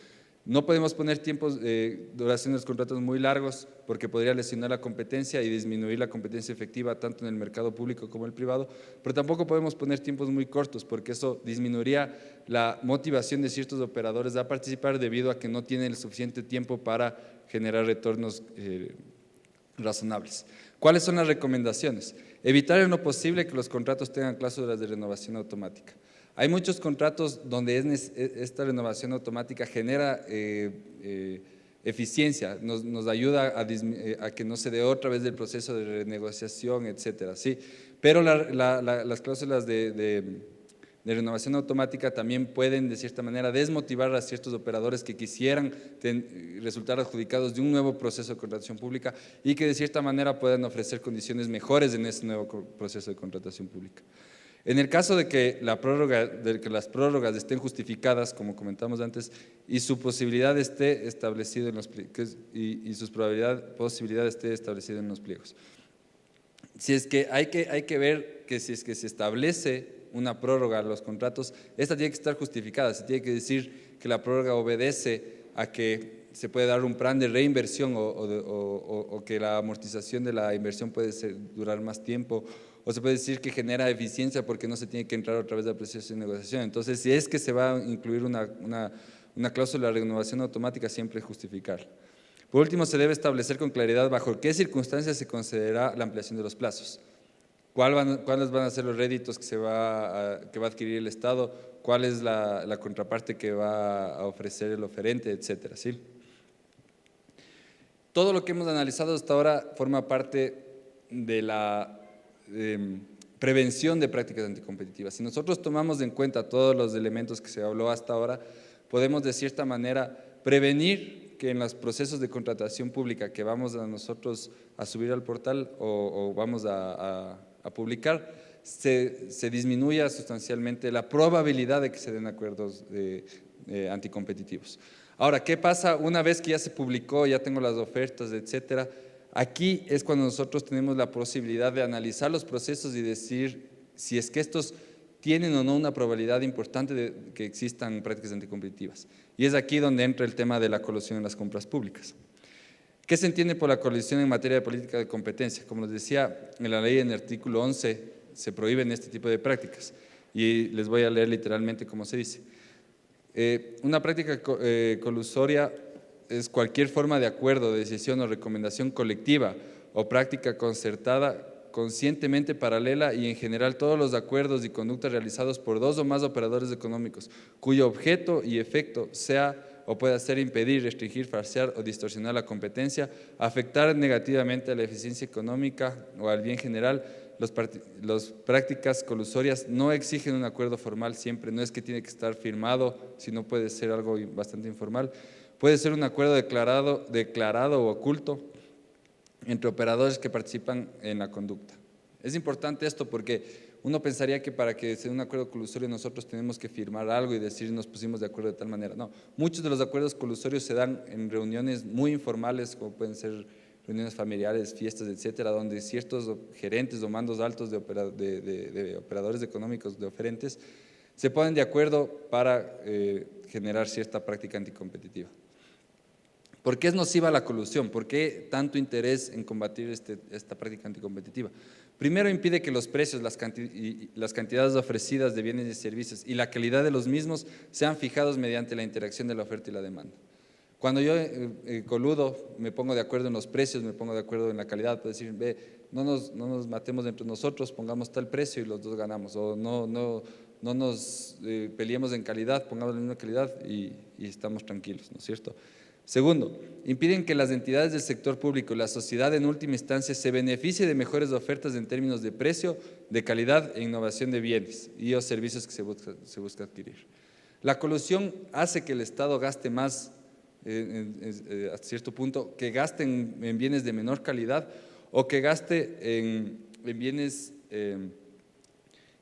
No podemos poner tiempos de duración de los contratos muy largos porque podría lesionar la competencia y disminuir la competencia efectiva tanto en el mercado público como el privado, pero tampoco podemos poner tiempos muy cortos porque eso disminuiría la motivación de ciertos operadores a participar debido a que no tienen el suficiente tiempo para generar retornos razonables. ¿Cuáles son las recomendaciones? Evitar en lo posible que los contratos tengan cláusulas de renovación automática. Hay muchos contratos donde esta renovación automática genera eficiencia, nos ayuda a que no se dé otra vez el proceso de renegociación, etcétera, ¿sí? Pero las cláusulas de renovación automática también pueden de cierta manera desmotivar a ciertos operadores que quisieran resultar adjudicados de un nuevo proceso de contratación pública y que de cierta manera puedan ofrecer condiciones mejores en ese nuevo proceso de contratación pública. En el caso de que las prórrogas estén justificadas, como comentamos antes, y su posibilidad esté establecida en los pliegos, y su posibilidad esté establecida en los pliegos. Si es que hay que ver que si es que se establece una prórroga a los contratos, esta tiene que estar justificada, se tiene que decir que la prórroga obedece a que se puede dar un plan de reinversión o que la amortización de la inversión puede durar más tiempo, o se puede decir que genera eficiencia porque no se tiene que entrar otra vez al proceso de negociación. Entonces, si es que se va a incluir una cláusula de renovación automática, siempre justificar. Por último, se debe establecer con claridad bajo qué circunstancias se considerará la ampliación de los plazos. ¿Cuáles van a ser los réditos que va a adquirir el Estado? ¿Cuál es la contraparte que va a ofrecer el oferente, etcétera? ¿Sí? Todo lo que hemos analizado hasta ahora forma parte de la prevención de prácticas anticompetitivas. Si nosotros tomamos en cuenta todos los elementos que se habló hasta ahora, podemos de cierta manera prevenir que en los procesos de contratación pública que vamos a nosotros a subir al portal o vamos a publicar, se disminuya sustancialmente la probabilidad de que se den acuerdos anticompetitivos. Ahora, ¿qué pasa una vez que ya se publicó, ya tengo las ofertas, etcétera? Aquí es cuando nosotros tenemos la posibilidad de analizar los procesos y decir si es que estos tienen o no una probabilidad importante de que existan prácticas anticompetitivas. Y es aquí donde entra el tema de la colusión en las compras públicas. ¿Qué se entiende por la colusión en materia de política de competencia? Como les decía, en la ley, en el artículo 11, se prohíben este tipo de prácticas. Y les voy a leer literalmente cómo se dice. Una práctica colusoria es cualquier forma de acuerdo, decisión o recomendación colectiva o práctica concertada, conscientemente paralela y en general todos los acuerdos y conductas realizados por dos o más operadores económicos cuyo objeto y efecto sea o pueda ser impedir, restringir, falsear o distorsionar la competencia, afectar negativamente a la eficiencia económica o al bien general. Las prácticas colusorias no exigen un acuerdo formal siempre, no es que tiene que estar firmado, sino puede ser algo bastante informal. Puede ser un acuerdo declarado o oculto entre operadores que participan en la conducta. Es importante esto porque uno pensaría que para que sea un acuerdo colusorio nosotros tenemos que firmar algo y decir nos pusimos de acuerdo de tal manera. No, muchos de los acuerdos colusorios se dan en reuniones muy informales, como pueden ser reuniones familiares, fiestas, etcétera, donde ciertos gerentes o mandos altos de operadores económicos, de oferentes, se ponen de acuerdo para generar cierta práctica anticompetitiva. ¿Por qué es nociva la colusión? ¿Por qué tanto interés en combatir esta práctica anticompetitiva? Primero, impide que los precios, las cantidades ofrecidas de bienes y servicios y la calidad de los mismos sean fijados mediante la interacción de la oferta y la demanda. Cuando yo coludo, me pongo de acuerdo en los precios, me pongo de acuerdo en la calidad, puedo decir, ve, no nos matemos entre nosotros, pongamos tal precio y los dos ganamos, o no nos peleemos en calidad, pongamos la misma calidad y estamos tranquilos, ¿no es cierto? Segundo, impiden que las entidades del sector público y la sociedad en última instancia se beneficie de mejores ofertas en términos de precio, de calidad e innovación de bienes y o servicios que se busca adquirir. La colusión hace que el Estado gaste más, hasta cierto punto, que gaste en bienes de menor calidad o que gaste en bienes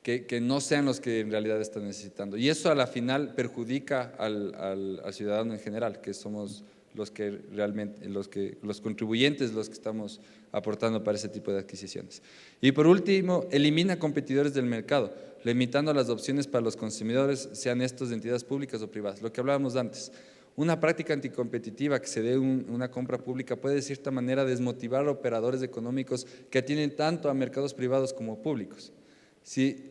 que no sean los que en realidad están necesitando. Y eso a la final perjudica al ciudadano en general, que somos los que realmente, los contribuyentes, los que estamos aportando para ese tipo de adquisiciones. Y por último, elimina competidores del mercado, limitando las opciones para los consumidores, sean estos de entidades públicas o privadas. Lo que hablábamos antes, una práctica anticompetitiva que se dé una compra pública puede de cierta manera desmotivar a operadores económicos que atienden tanto a mercados privados como públicos.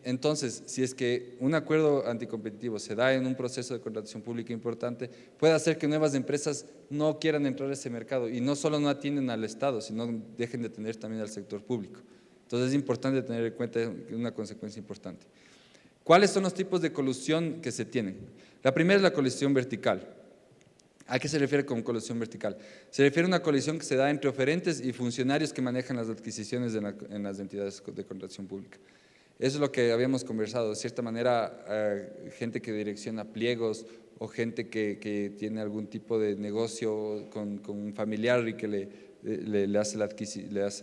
Entonces, si es que un acuerdo anticompetitivo se da en un proceso de contratación pública importante, puede hacer que nuevas empresas no quieran entrar a ese mercado y no solo no atienden al Estado, sino dejen de atender también al sector público. Entonces es importante tener en cuenta una consecuencia importante. ¿Cuáles son los tipos de colusión que se tienen? La primera es la colusión vertical. ¿A qué se refiere con colusión vertical? Se refiere a una colusión que se da entre oferentes y funcionarios que manejan las adquisiciones en las entidades de contratación pública. Eso es lo que habíamos conversado, de cierta manera, gente que direcciona pliegos o gente que tiene algún tipo de negocio con un familiar y que le hace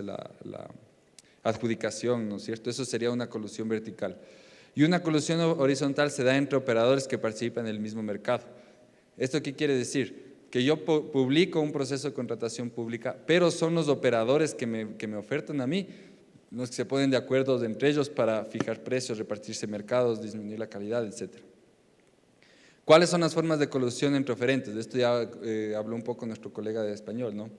la adjudicación, ¿no es cierto? Eso sería una colusión vertical. Y una colusión horizontal se da entre operadores que participan en el mismo mercado. ¿Esto qué quiere decir? Que yo publico un proceso de contratación pública, pero son los operadores que me ofertan a mí los que se ponen de acuerdo entre ellos para fijar precios, repartirse mercados, disminuir la calidad, etc. ¿Cuáles son las formas de colusión entre oferentes? De esto ya habló un poco nuestro colega de español, ¿no?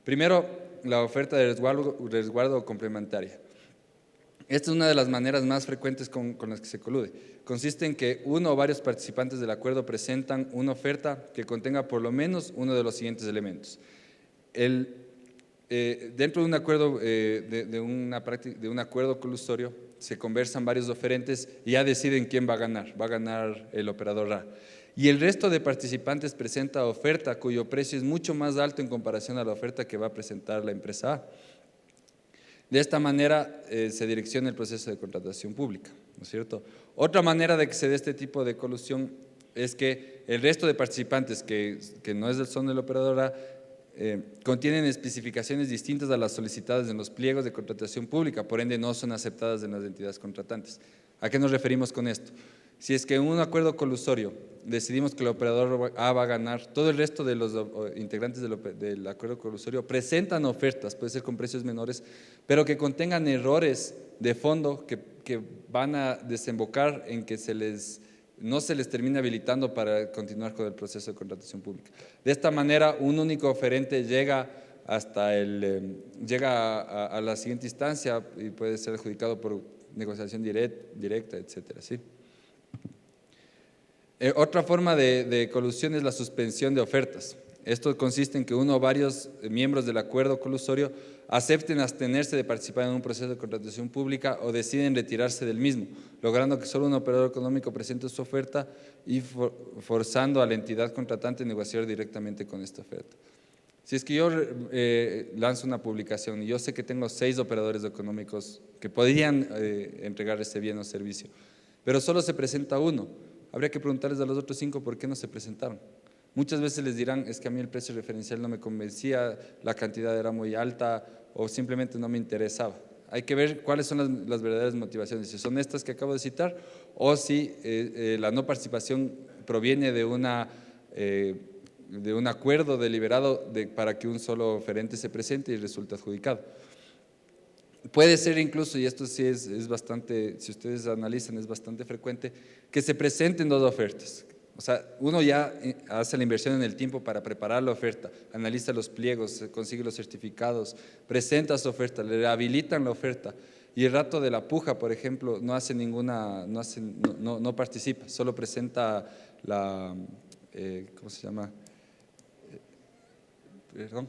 Primero, la oferta de resguardo complementaria. Esta es una de las maneras más frecuentes con las que se colude. Consiste en que uno o varios participantes del acuerdo presentan una oferta que contenga por lo menos uno de los siguientes elementos. Dentro de un acuerdo, de un acuerdo colusorio, se conversan varios oferentes y ya deciden quién va a ganar el operador A. Y el resto de participantes presenta oferta cuyo precio es mucho más alto en comparación a la oferta que va a presentar la empresa A. De esta manera se direcciona el proceso de contratación pública, ¿no es cierto? Otra manera de que se dé este tipo de colusión es que el resto de participantes que no son del operador A contienen especificaciones distintas a las solicitadas en los pliegos de contratación pública, por ende no son aceptadas en las entidades contratantes. ¿A qué nos referimos con esto? Si es que en un acuerdo colusorio decidimos que el operador A va a ganar, todo el resto de los integrantes del acuerdo colusorio presentan ofertas, puede ser con precios menores, pero que contengan errores de fondo que van a desembocar en que no se les termina habilitando para continuar con el proceso de contratación pública. De esta manera, un único oferente llega a la siguiente instancia y puede ser adjudicado por negociación directa, etcétera, ¿sí? Otra forma de colusión es la suspensión de ofertas. Esto consiste en que uno o varios miembros del acuerdo colusorio acepten abstenerse de participar en un proceso de contratación pública o deciden retirarse del mismo, logrando que solo un operador económico presente su oferta y forzando a la entidad contratante a negociar directamente con esta oferta. Si es que yo lanzo una publicación y yo sé que tengo 6 operadores económicos que podrían entregar ese bien o servicio, pero solo se presenta uno, habría que preguntarles a los otros 5 por qué no se presentaron. Muchas veces les dirán, es que a mí el precio referencial no me convencía, la cantidad era muy alta o simplemente no me interesaba. Hay que ver cuáles son las verdaderas motivaciones, si son estas que acabo de citar o si la no participación proviene de un acuerdo deliberado para que un solo oferente se presente y resulte adjudicado. Puede ser incluso, y esto sí es bastante, si ustedes analizan, es bastante frecuente, que se presenten 2 ofertas. O sea, uno ya hace la inversión en el tiempo para preparar la oferta, analiza los pliegos, consigue los certificados, presenta su oferta, le habilitan la oferta y el rato de la puja, por ejemplo, no participa, solo presenta ¿cómo se llama? perdón,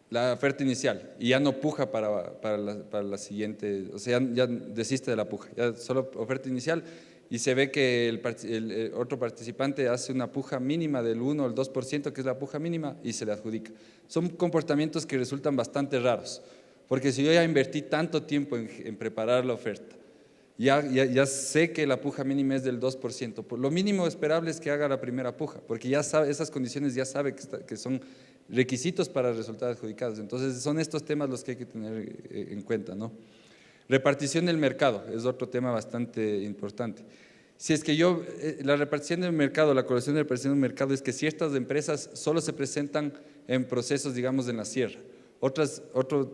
la oferta inicial y ya no puja para la siguiente, o sea, ya desiste de la puja, ya solo oferta inicial y se ve que el otro participante hace una puja mínima del 1 o el 2%, que es la puja mínima, y se le adjudica. Son comportamientos que resultan bastante raros, porque si yo ya invertí tanto tiempo en preparar la oferta, ya sé que la puja mínima es del 2%. Lo mínimo esperable es que haga la primera puja, porque ya sabe, esas condiciones ya sabe que son requisitos para resultados adjudicados. Entonces, son estos temas los que hay que tener en cuenta, ¿no? Repartición del mercado es otro tema bastante importante. Si es que la repartición del mercado, la correlación de repartición del mercado es que ciertas empresas solo se presentan en procesos, digamos, en la sierra. Otras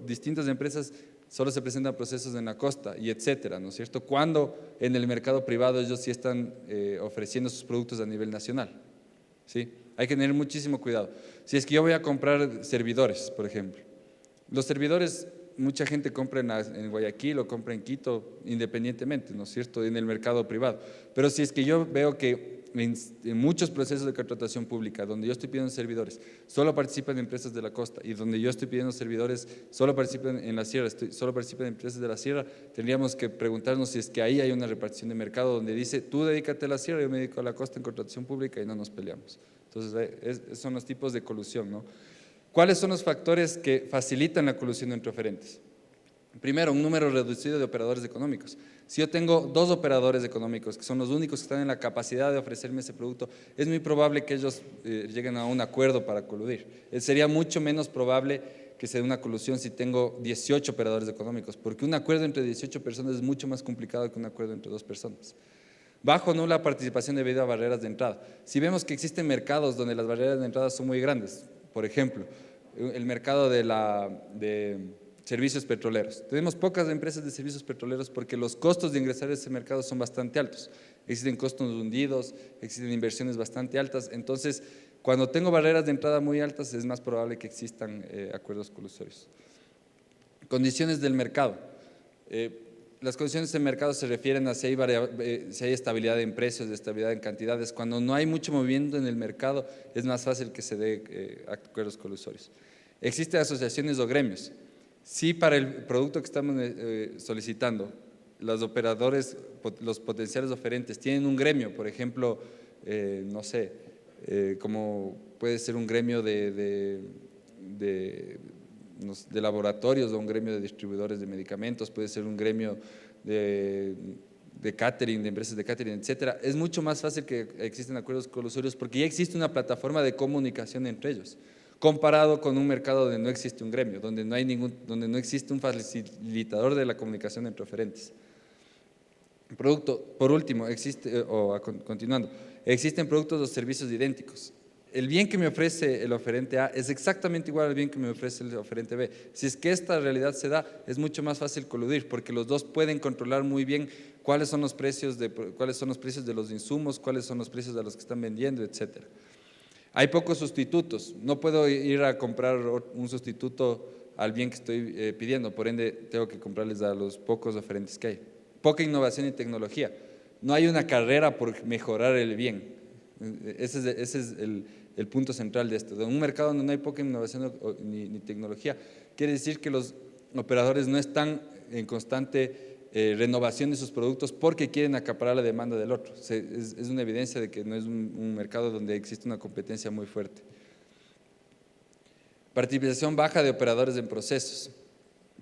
distintas empresas solo se presentan procesos en la costa y etcétera, ¿no es cierto? Cuando en el mercado privado ellos sí están ofreciendo sus productos a nivel nacional, ¿sí? Hay que tener muchísimo cuidado. Si es que yo voy a comprar servidores, por ejemplo, los servidores, mucha gente compra en Guayaquil o compra en Quito independientemente, ¿no es cierto?, en el mercado privado. Pero si es que yo veo que en muchos procesos de contratación pública, donde yo estoy pidiendo servidores, solo participan empresas de la costa, y donde yo estoy pidiendo servidores, solo participan en la sierra, solo participan empresas de la sierra, tendríamos que preguntarnos si es que ahí hay una repartición de mercado donde dice, tú dedícate a la sierra, yo me dedico a la costa en contratación pública y no nos peleamos. Entonces, son los tipos de colusión, ¿no? ¿Cuáles son los factores que facilitan la colusión entre oferentes? Primero, un número reducido de operadores económicos. Si yo tengo 2 operadores económicos, que son los únicos que están en la capacidad de ofrecerme ese producto, es muy probable que ellos lleguen a un acuerdo para coludir. Sería mucho menos probable que se dé una colusión si tengo 18 operadores económicos, porque un acuerdo entre 18 personas es mucho más complicado que un acuerdo entre 2 personas. Bajo o nula participación debido a barreras de entrada. Si vemos que existen mercados donde las barreras de entrada son muy grandes, por ejemplo, el mercado de servicios petroleros. Tenemos pocas empresas de servicios petroleros porque los costos de ingresar a ese mercado son bastante altos. Existen costos hundidos, existen inversiones bastante altas. Entonces, cuando tengo barreras de entrada muy altas, es más probable que existan acuerdos colusorios. Condiciones del mercado. Las condiciones del mercado se refieren a si hay estabilidad en precios, estabilidad en cantidades. Cuando no hay mucho movimiento en el mercado, es más fácil que se dé acuerdos colusorios. Existen asociaciones o gremios. Si para el producto que estamos solicitando, los operadores, los potenciales oferentes tienen un gremio, por ejemplo, no sé, como puede ser un gremio de laboratorios o un gremio de distribuidores de medicamentos, puede ser un gremio de catering, de empresas de catering, etcétera. Es mucho más fácil que existen acuerdos colusorios porque ya existe una plataforma de comunicación entre ellos, comparado con un mercado donde no existe un gremio, donde no existe un facilitador de la comunicación entre oferentes. Por último, continuando, existen productos o servicios idénticos. El bien que me ofrece el oferente A es exactamente igual al bien que me ofrece el oferente B. Si es que esta realidad se da, es mucho más fácil coludir porque los dos pueden controlar muy bien cuáles son los precios de los insumos, cuáles son los precios a los que están vendiendo, etcétera. Hay pocos sustitutos. No puedo ir a comprar un sustituto al bien que estoy pidiendo, por ende tengo que comprarles a los pocos oferentes que hay. Poca innovación y tecnología. No hay una carrera por mejorar el bien. Ese es el punto central de esto. De un mercado donde no hay poca innovación ni tecnología, quiere decir que los operadores no están en constante renovación de sus productos porque quieren acaparar la demanda del otro. Es una evidencia de que no es un mercado donde existe una competencia muy fuerte. Participación baja de operadores en procesos.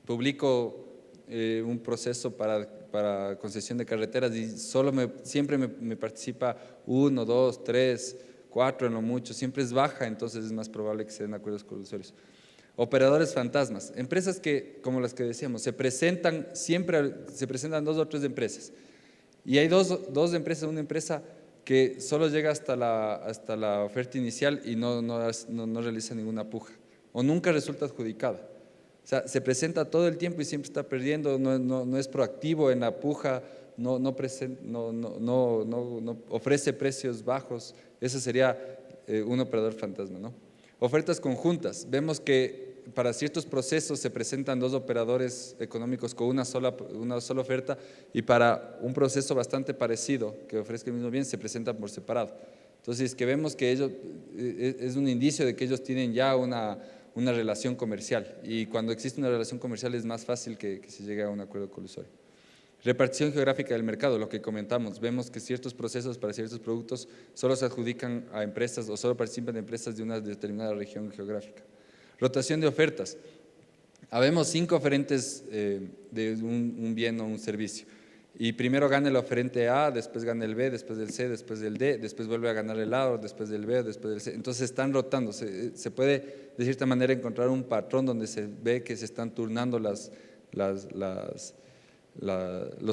Publico un proceso para concesión de carreteras y siempre me participa 1, 2, 3, 4 en lo mucho, siempre es baja, entonces es más probable que se den acuerdos colusorios. Operadores fantasmas, empresas que, como las que decíamos, se presentan 2 o 3 empresas y hay dos empresas, una empresa que solo llega hasta la oferta inicial y no realiza ninguna puja o nunca resulta adjudicada. O sea, se presenta todo el tiempo y siempre está perdiendo, no es proactivo en la puja, no ofrece precios bajos. Ese sería un operador fantasma, ¿no? Ofertas conjuntas. Vemos que para ciertos procesos se presentan 2 operadores económicos con una sola oferta y para un proceso bastante parecido que ofrezca el mismo bien se presentan por separado. Entonces, es que vemos que ellos, es un indicio de que ellos tienen ya una relación comercial, y cuando existe una relación comercial es más fácil que se llegue a un acuerdo colusorio. Repartición geográfica del mercado, lo que comentamos, vemos que ciertos procesos para ciertos productos solo se adjudican a empresas o solo participan de empresas de una determinada región geográfica. Rotación de ofertas. Habemos 5 oferentes de un bien o un servicio, y primero gana el oferente A, después gana el B, después del C, después del D, después vuelve a ganar el A, después del B, después del C. Entonces están rotando, se puede de cierta manera encontrar un patrón donde se ve que se están turnando los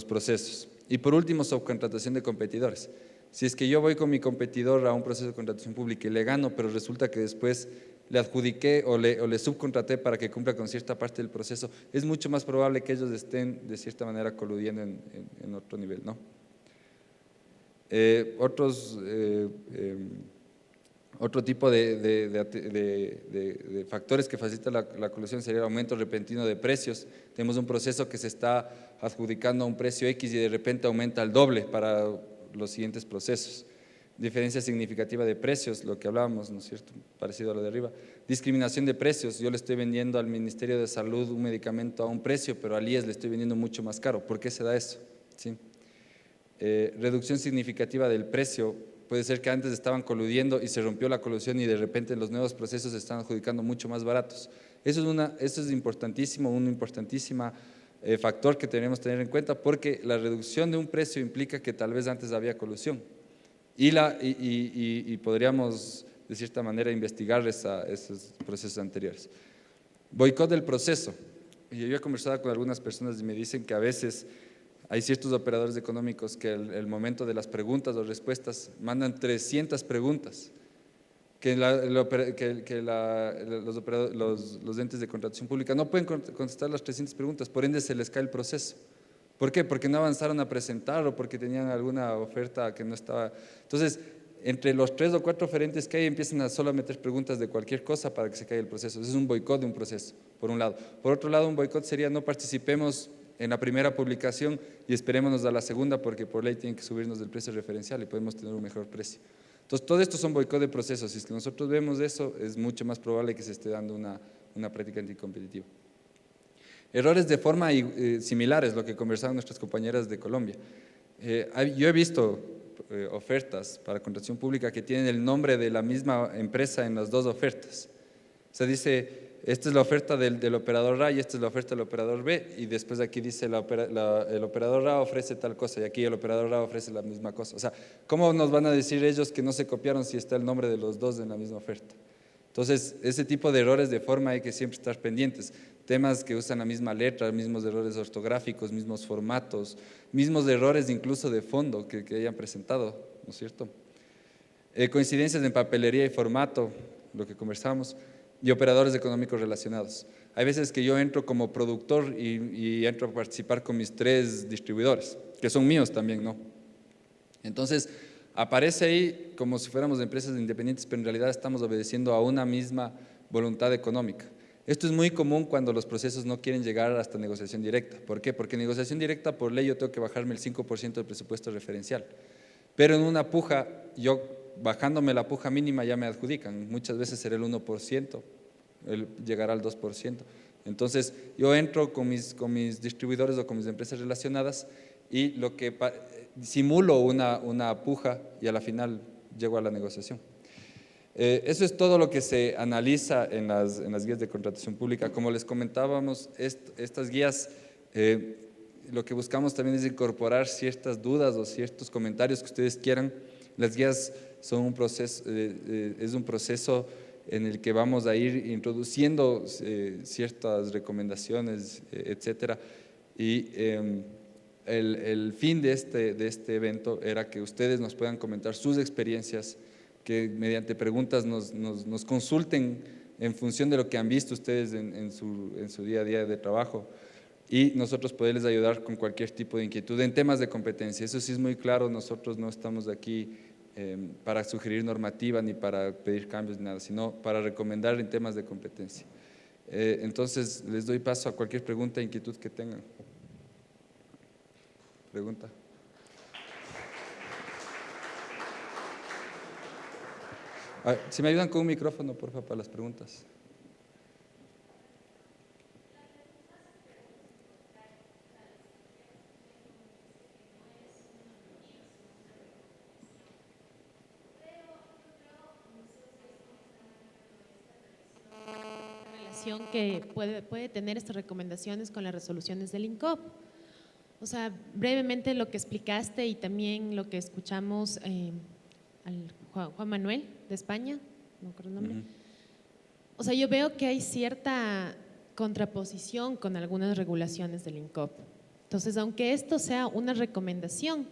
procesos. Y por último, subcontratación de competidores. Si es que yo voy con mi competidor a un proceso de contratación pública y le gano, pero resulta que después le adjudiqué o le subcontraté para que cumpla con cierta parte del proceso, es mucho más probable que ellos estén de cierta manera coludiendo en otro nivel, ¿no? Otro tipo de factores que facilitan la colusión sería el aumento repentino de precios. Tenemos un proceso que se está adjudicando a un precio X y de repente aumenta al doble para los siguientes procesos. Diferencia significativa de precios, lo que hablábamos, ¿no es cierto?, parecido a lo de arriba. Discriminación de precios, yo le estoy vendiendo al Ministerio de Salud un medicamento a un precio, pero al IES le estoy vendiendo mucho más caro. ¿Por qué se da eso? ¿Sí? Reducción significativa del precio, puede ser que antes estaban coludiendo y se rompió la colusión y de repente los nuevos procesos se están adjudicando mucho más baratos. Eso es importantísimo, un importantísimo factor que tenemos que tener en cuenta, porque la reducción de un precio implica que tal vez antes había colusión y podríamos de cierta manera investigar esos procesos anteriores. Boicot del proceso. Yo he conversado con algunas personas y me dicen que a veces hay ciertos operadores económicos que el momento de las preguntas o respuestas mandan 300 preguntas, que los entes de contratación pública no pueden contestar las 300 preguntas, por ende se les cae el proceso. ¿Por qué? Porque no avanzaron a presentar o porque tenían alguna oferta que no estaba. Entonces, entre los 3 o 4 oferentes que hay, empiezan a solo meter preguntas de cualquier cosa para que se caiga el proceso. Eso es un boicot de un proceso, por un lado. Por otro lado, un boicot sería no participemos en la primera publicación y esperémonos a la segunda, porque por ley tienen que subirnos del precio referencial y podemos tener un mejor precio. Entonces, todo esto son boicot de procesos. Si es que nosotros vemos eso, es mucho más probable que se esté dando una práctica anticompetitiva. Errores de forma similares, lo que conversaban nuestras compañeras de Colombia. Yo he visto ofertas para contratación pública que tienen el nombre de la misma empresa en las 2 ofertas. O sea, dice, esta es la oferta del operador A y esta es la oferta del operador B, y después aquí dice el operador A ofrece tal cosa y aquí el operador A ofrece la misma cosa. O sea, ¿cómo nos van a decir ellos que no se copiaron si está el nombre de los 2 en la misma oferta? Entonces, ese tipo de errores de forma hay que siempre estar pendientes. Temas que usan la misma letra, mismos errores ortográficos, mismos formatos, mismos errores incluso de fondo que hayan presentado, ¿no es cierto? Coincidencias en papelería y formato, lo que conversamos, y operadores económicos relacionados. Hay veces que yo entro como productor y entro a participar con mis 3 distribuidores, que son míos también, ¿no? Entonces, aparece ahí como si fuéramos empresas independientes, pero en realidad estamos obedeciendo a una misma voluntad económica. Esto es muy común cuando los procesos no quieren llegar hasta negociación directa. ¿Por qué? Porque en negociación directa, por ley, yo tengo que bajarme el 5% del presupuesto referencial. Pero en una puja, yo bajándome la puja mínima ya me adjudican. Muchas veces será el 1%, llegará al 2%. Entonces, yo entro con mis distribuidores o con mis empresas relacionadas y lo que simulo una puja y a la final llego a la negociación. Eso es todo lo que se analiza en las guías de contratación pública. Como les comentábamos, estas guías, lo que buscamos también es incorporar ciertas dudas o ciertos comentarios que ustedes quieran. Las guías son un proceso, es un proceso en el que vamos a ir introduciendo ciertas recomendaciones, etcétera. Y el fin de este evento era que ustedes nos puedan comentar sus experiencias, que mediante preguntas nos consulten en función de lo que han visto ustedes en su día a día de trabajo, y nosotros poderles ayudar con cualquier tipo de inquietud en temas de competencia. Eso sí es muy claro, nosotros no estamos aquí para sugerir normativa ni para pedir cambios ni nada, sino para recomendar en temas de competencia. Entonces, les doy paso a cualquier pregunta e inquietud que tengan. Pregunta. Si me ayudan con un micrófono, por favor, para las preguntas. Relación que puede tener estas recomendaciones con las resoluciones del INCOP. O sea, brevemente lo que explicaste y también lo que escuchamos al Juan Manuel de España, no me acuerdo el nombre. O sea, yo veo que hay cierta contraposición con algunas regulaciones del INCOP. Entonces, aunque esto sea una recomendación,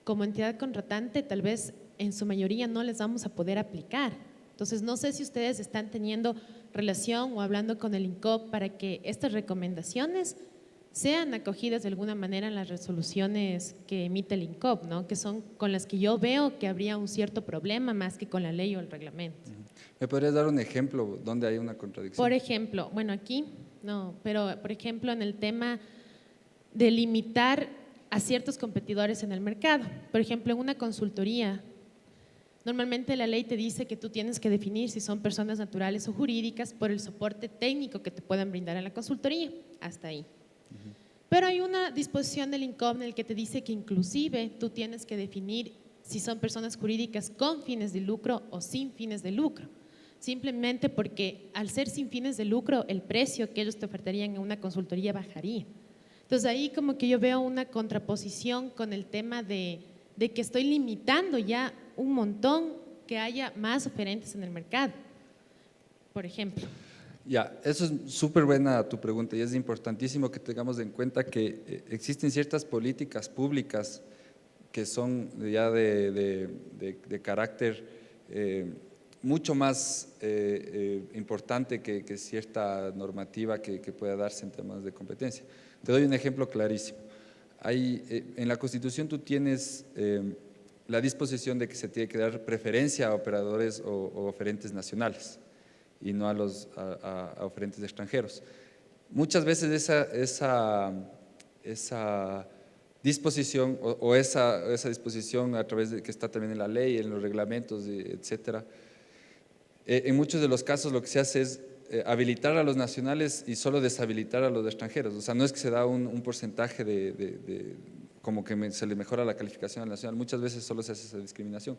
como entidad contratante, tal vez en su mayoría no les vamos a poder aplicar. Entonces, no sé si ustedes están teniendo relación o hablando con el INCOP para que estas recomendaciones sean acogidas de alguna manera en las resoluciones que emite el INCOP, ¿no? Que son con las que yo veo que habría un cierto problema más que con la ley o el reglamento. ¿Me podrías dar un ejemplo donde hay una contradicción? Por ejemplo, bueno, aquí no, pero por ejemplo en el tema de limitar a ciertos competidores en el mercado. Por ejemplo, en una consultoría, normalmente la ley te dice que tú tienes que definir si son personas naturales o jurídicas por el soporte técnico que te puedan brindar en la consultoría, hasta ahí. Pero hay una disposición del INCOP en el que te dice que inclusive tú tienes que definir si son personas jurídicas con fines de lucro o sin fines de lucro. Simplemente porque al ser sin fines de lucro, el precio que ellos te ofertarían en una consultoría bajaría. Entonces ahí como que yo veo una contraposición con el tema de que estoy limitando ya un montón que haya más oferentes en el mercado, por ejemplo. Ya, eso es súper buena tu pregunta y es importantísimo que tengamos en cuenta que existen ciertas políticas públicas que son ya de carácter mucho más importante que cierta normativa que pueda darse en temas de competencia. Te doy un ejemplo clarísimo. En la Constitución tú tienes la disposición de que se tiene que dar preferencia a operadores o oferentes nacionales y no a oferentes extranjeros. Muchas veces esa disposición o esa disposición a través de que está también en la ley, en los reglamentos, etcétera, en muchos de los casos lo que se hace es habilitar a los nacionales y solo deshabilitar a los extranjeros. O sea, no es que se da un porcentaje como que se le mejora la calificación al nacional, muchas veces solo se hace esa discriminación.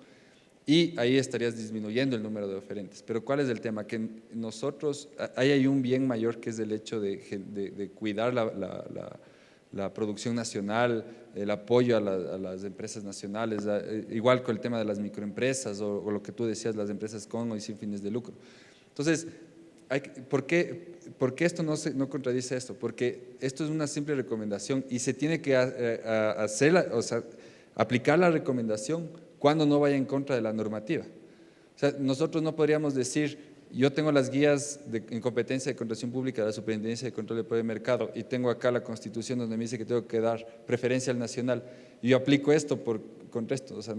Y ahí estarías disminuyendo el número de oferentes. Pero ¿cuál es el tema? Que nosotros, ahí hay un bien mayor que es el hecho de cuidar la producción nacional, el apoyo a las empresas nacionales, igual con el tema de las microempresas o lo que tú decías, las empresas con o sin fines de lucro. Entonces, ¿por qué esto no contradice esto? Porque esto es una simple recomendación y se tiene que o sea, aplicar la recomendación cuando no vaya en contra de la normativa. O sea, nosotros no podríamos decir, yo tengo las guías en competencia de contratación pública de la Superintendencia de Control de Poder de Mercado y tengo acá la Constitución donde me dice que tengo que dar preferencia al nacional y yo aplico esto contra esto. O sea,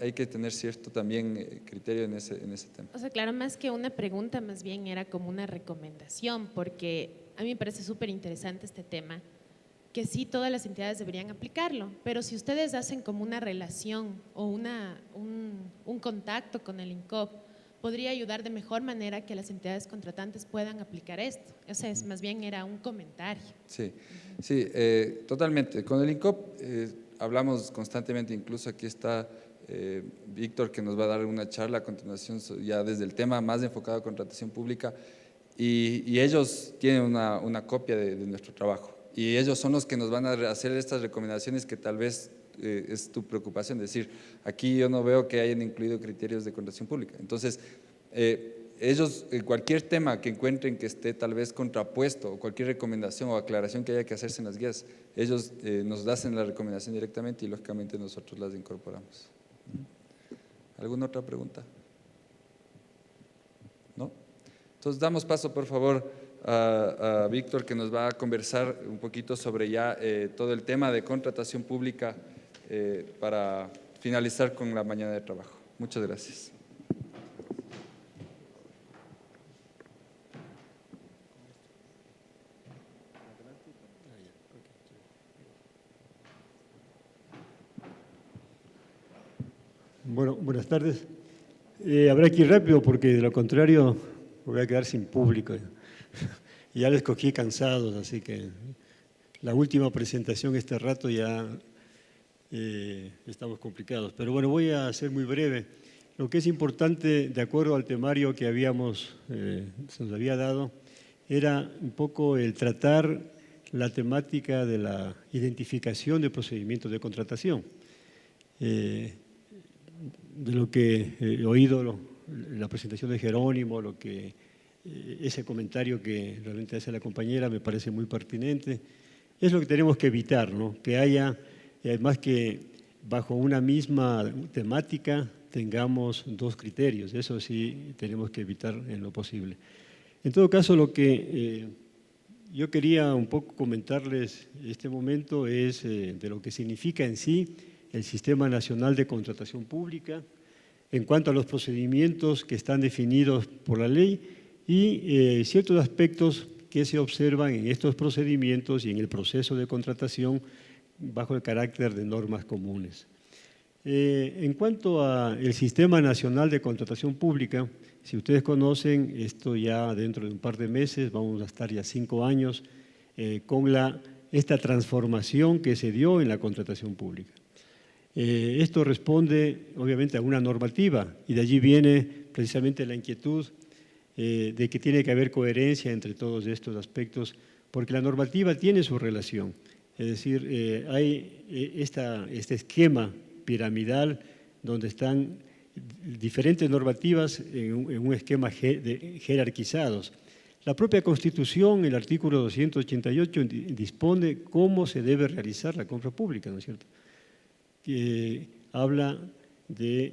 hay que tener cierto también criterio en ese tema. O sea, claro, más que una pregunta, más bien era como una recomendación, porque a mí me parece súper interesante este tema, que sí todas las entidades deberían aplicarlo, pero si ustedes hacen como una relación o un contacto con el INCOP, podría ayudar de mejor manera que las entidades contratantes puedan aplicar esto. O sea, más bien era un comentario. Sí, sí, totalmente. Con el INCOP hablamos constantemente, incluso aquí está Víctor que nos va a dar una charla a continuación ya desde el tema más enfocado a contratación pública y ellos tienen una copia de nuestro trabajo y ellos son los que nos van a hacer estas recomendaciones que tal vez es tu preocupación, decir, aquí yo no veo que hayan incluido criterios de contratación pública. Entonces, ellos, cualquier tema que encuentren que esté tal vez contrapuesto o cualquier recomendación o aclaración que haya que hacerse en las guías, ellos nos hacen la recomendación directamente y lógicamente nosotros las incorporamos. ¿Alguna otra pregunta? ¿No? Entonces damos paso por favor a Víctor que nos va a conversar un poquito sobre ya todo el tema de contratación pública para finalizar con la mañana de trabajo. Muchas gracias. Bueno, buenas tardes. Habrá que ir rápido porque de lo contrario me voy a quedar sin público. Y ya les cogí cansados, así que la última presentación este rato ya estamos complicados. Pero bueno, voy a ser muy breve. Lo que es importante, de acuerdo al temario que se nos había dado, era un poco el tratar la temática de la identificación de procedimientos de contratación. De lo que he oído, la presentación de Jerónimo, ese comentario que realmente hace la compañera me parece muy pertinente. Es lo que tenemos que evitar, ¿no? Que haya, además que bajo una misma temática tengamos dos criterios. Eso sí tenemos que evitar en lo posible. En todo caso, lo que yo quería un poco comentarles en este momento es de lo que significa en sí el Sistema Nacional de Contratación Pública en cuanto a los procedimientos que están definidos por la ley y ciertos aspectos que se observan en estos procedimientos y en el proceso de contratación bajo el carácter de normas comunes. En cuanto al Sistema Nacional de Contratación Pública, si ustedes conocen, esto ya dentro de un par de meses, vamos a estar ya 5 años con esta transformación que se dio en la contratación pública. Esto responde obviamente a una normativa y de allí viene precisamente la inquietud de que tiene que haber coherencia entre todos estos aspectos, porque la normativa tiene su relación. Es decir, hay este esquema piramidal donde están diferentes normativas en un esquema jerarquizados. La propia Constitución, el artículo 288, dispone cómo se debe realizar la compra pública, ¿no es cierto? Que habla de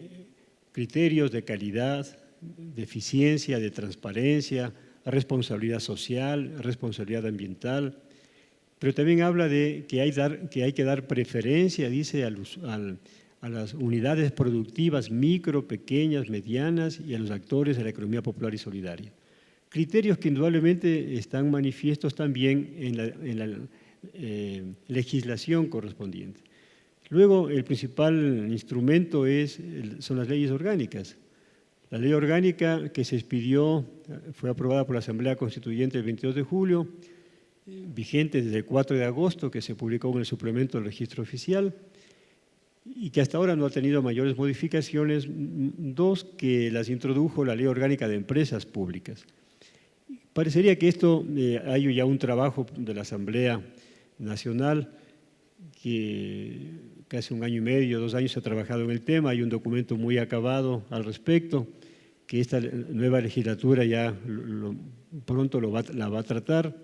criterios de calidad, de eficiencia, de transparencia, responsabilidad social, responsabilidad ambiental, pero también habla de que hay que dar preferencia, dice, a las unidades productivas micro, pequeñas, medianas y a los actores de la economía popular y solidaria. Criterios que indudablemente están manifiestos también en la legislación correspondiente. Luego, el principal instrumento son las leyes orgánicas. La ley orgánica que se expidió fue aprobada por la Asamblea Constituyente el 22 de julio, vigente desde el 4 de agosto, que se publicó en el suplemento del registro oficial y que hasta ahora no ha tenido mayores modificaciones, dos que las introdujo la Ley Orgánica de Empresas Públicas. Parecería que esto hay ya un trabajo de la Asamblea Nacional que casi 1 año y medio, 2 años ha trabajado en el tema, hay un documento muy acabado al respecto, que esta nueva legislatura ya pronto la va a tratar.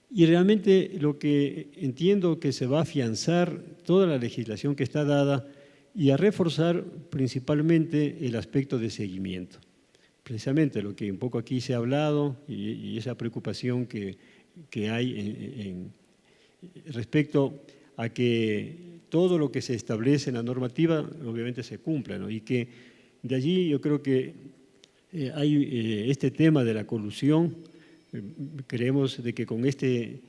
Y realmente lo que entiendo que se va a afianzar toda la legislación que está dada y a reforzar principalmente el aspecto de seguimiento. Precisamente lo que un poco aquí se ha hablado y esa preocupación que hay respecto a que todo lo que se establece en la normativa obviamente se cumpla, ¿no? Y que de allí yo creo que hay este tema de la colusión. Creemos de que con este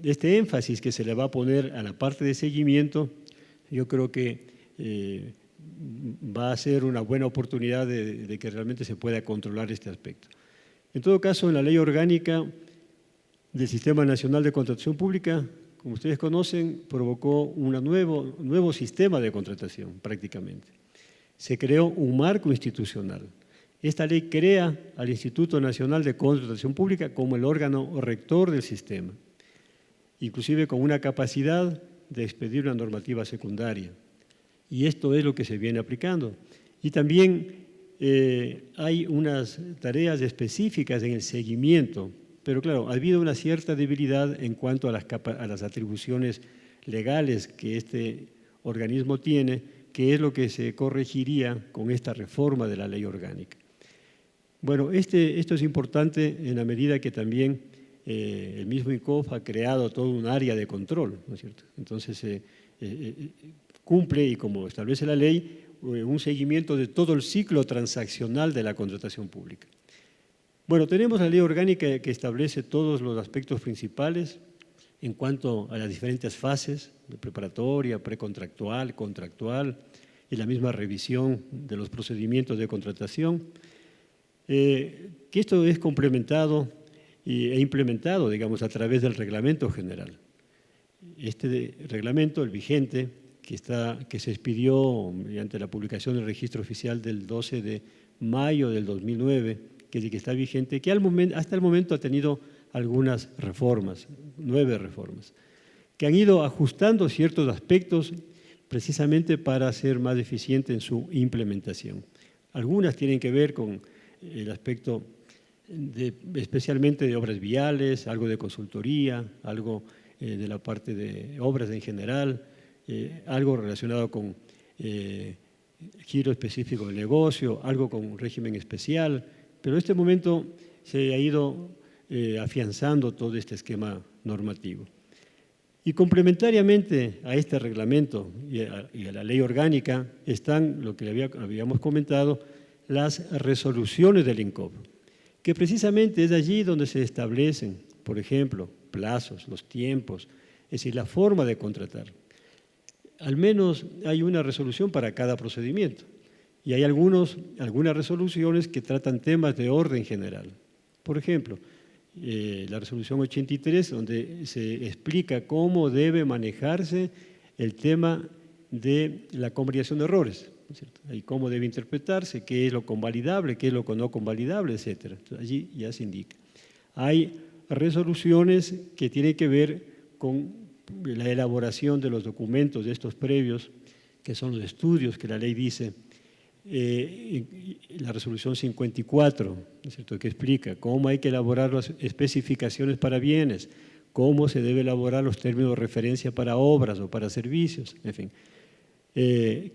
énfasis que se le va a poner a la parte de seguimiento, yo creo que va a ser una buena oportunidad de que realmente se pueda controlar este aspecto. En todo caso, en la ley orgánica del Sistema Nacional de Contratación Pública, como ustedes conocen, provocó un nuevo sistema de contratación prácticamente. Se creó un marco institucional. Esta ley crea al Instituto Nacional de Contratación Pública como el órgano rector del sistema, inclusive con una capacidad de expedir una normativa secundaria. Y esto es lo que se viene aplicando. Y también hay unas tareas específicas en el seguimiento, pero claro, ha habido una cierta debilidad en cuanto a las atribuciones legales que este organismo tiene, que es lo que se corregiría con esta reforma de la ley orgánica. Bueno, esto es importante en la medida que también el mismo INCOF ha creado todo un área de control, ¿no es cierto? Entonces, cumple, y como establece la ley, un seguimiento de todo el ciclo transaccional de la contratación pública. Bueno, tenemos la ley orgánica que establece todos los aspectos principales en cuanto a las diferentes fases de preparatoria, precontractual, contractual, y la misma revisión de los procedimientos de contratación, que esto es complementado e implementado, digamos, a través del reglamento general. Este reglamento, el vigente, que se expidió mediante la publicación del registro oficial del 12 de mayo del 2009, que es el que está vigente, que hasta el momento ha tenido algunas reformas, 9 reformas, que han ido ajustando ciertos aspectos precisamente para ser más eficiente en su implementación. Algunas tienen que ver con el aspecto especialmente de obras viales, algo de consultoría, algo de la parte de obras en general, algo relacionado con giro específico del negocio, algo con régimen especial, pero en este momento se ha ido afianzando todo este esquema normativo. Y complementariamente a este reglamento y a la ley orgánica están, lo que habíamos comentado, las resoluciones del INCOP, que precisamente es allí donde se establecen, por ejemplo, plazos, los tiempos, es decir, la forma de contratar. Al menos hay una resolución para cada procedimiento y hay algunas resoluciones que tratan temas de orden general. Por ejemplo, la resolución 83, donde se explica cómo debe manejarse el tema de la convalidación de errores, ¿no es cierto? Y cómo debe interpretarse, qué es lo convalidable, qué es lo no convalidable, etc. Entonces, allí ya se indica. Hay resoluciones que tienen que ver con la elaboración de los documentos de estos previos, que son los estudios que la ley dice, la resolución 54, ¿no es cierto?, que explica cómo hay que elaborar las especificaciones para bienes, cómo se debe elaborar los términos de referencia para obras o para servicios, en fin.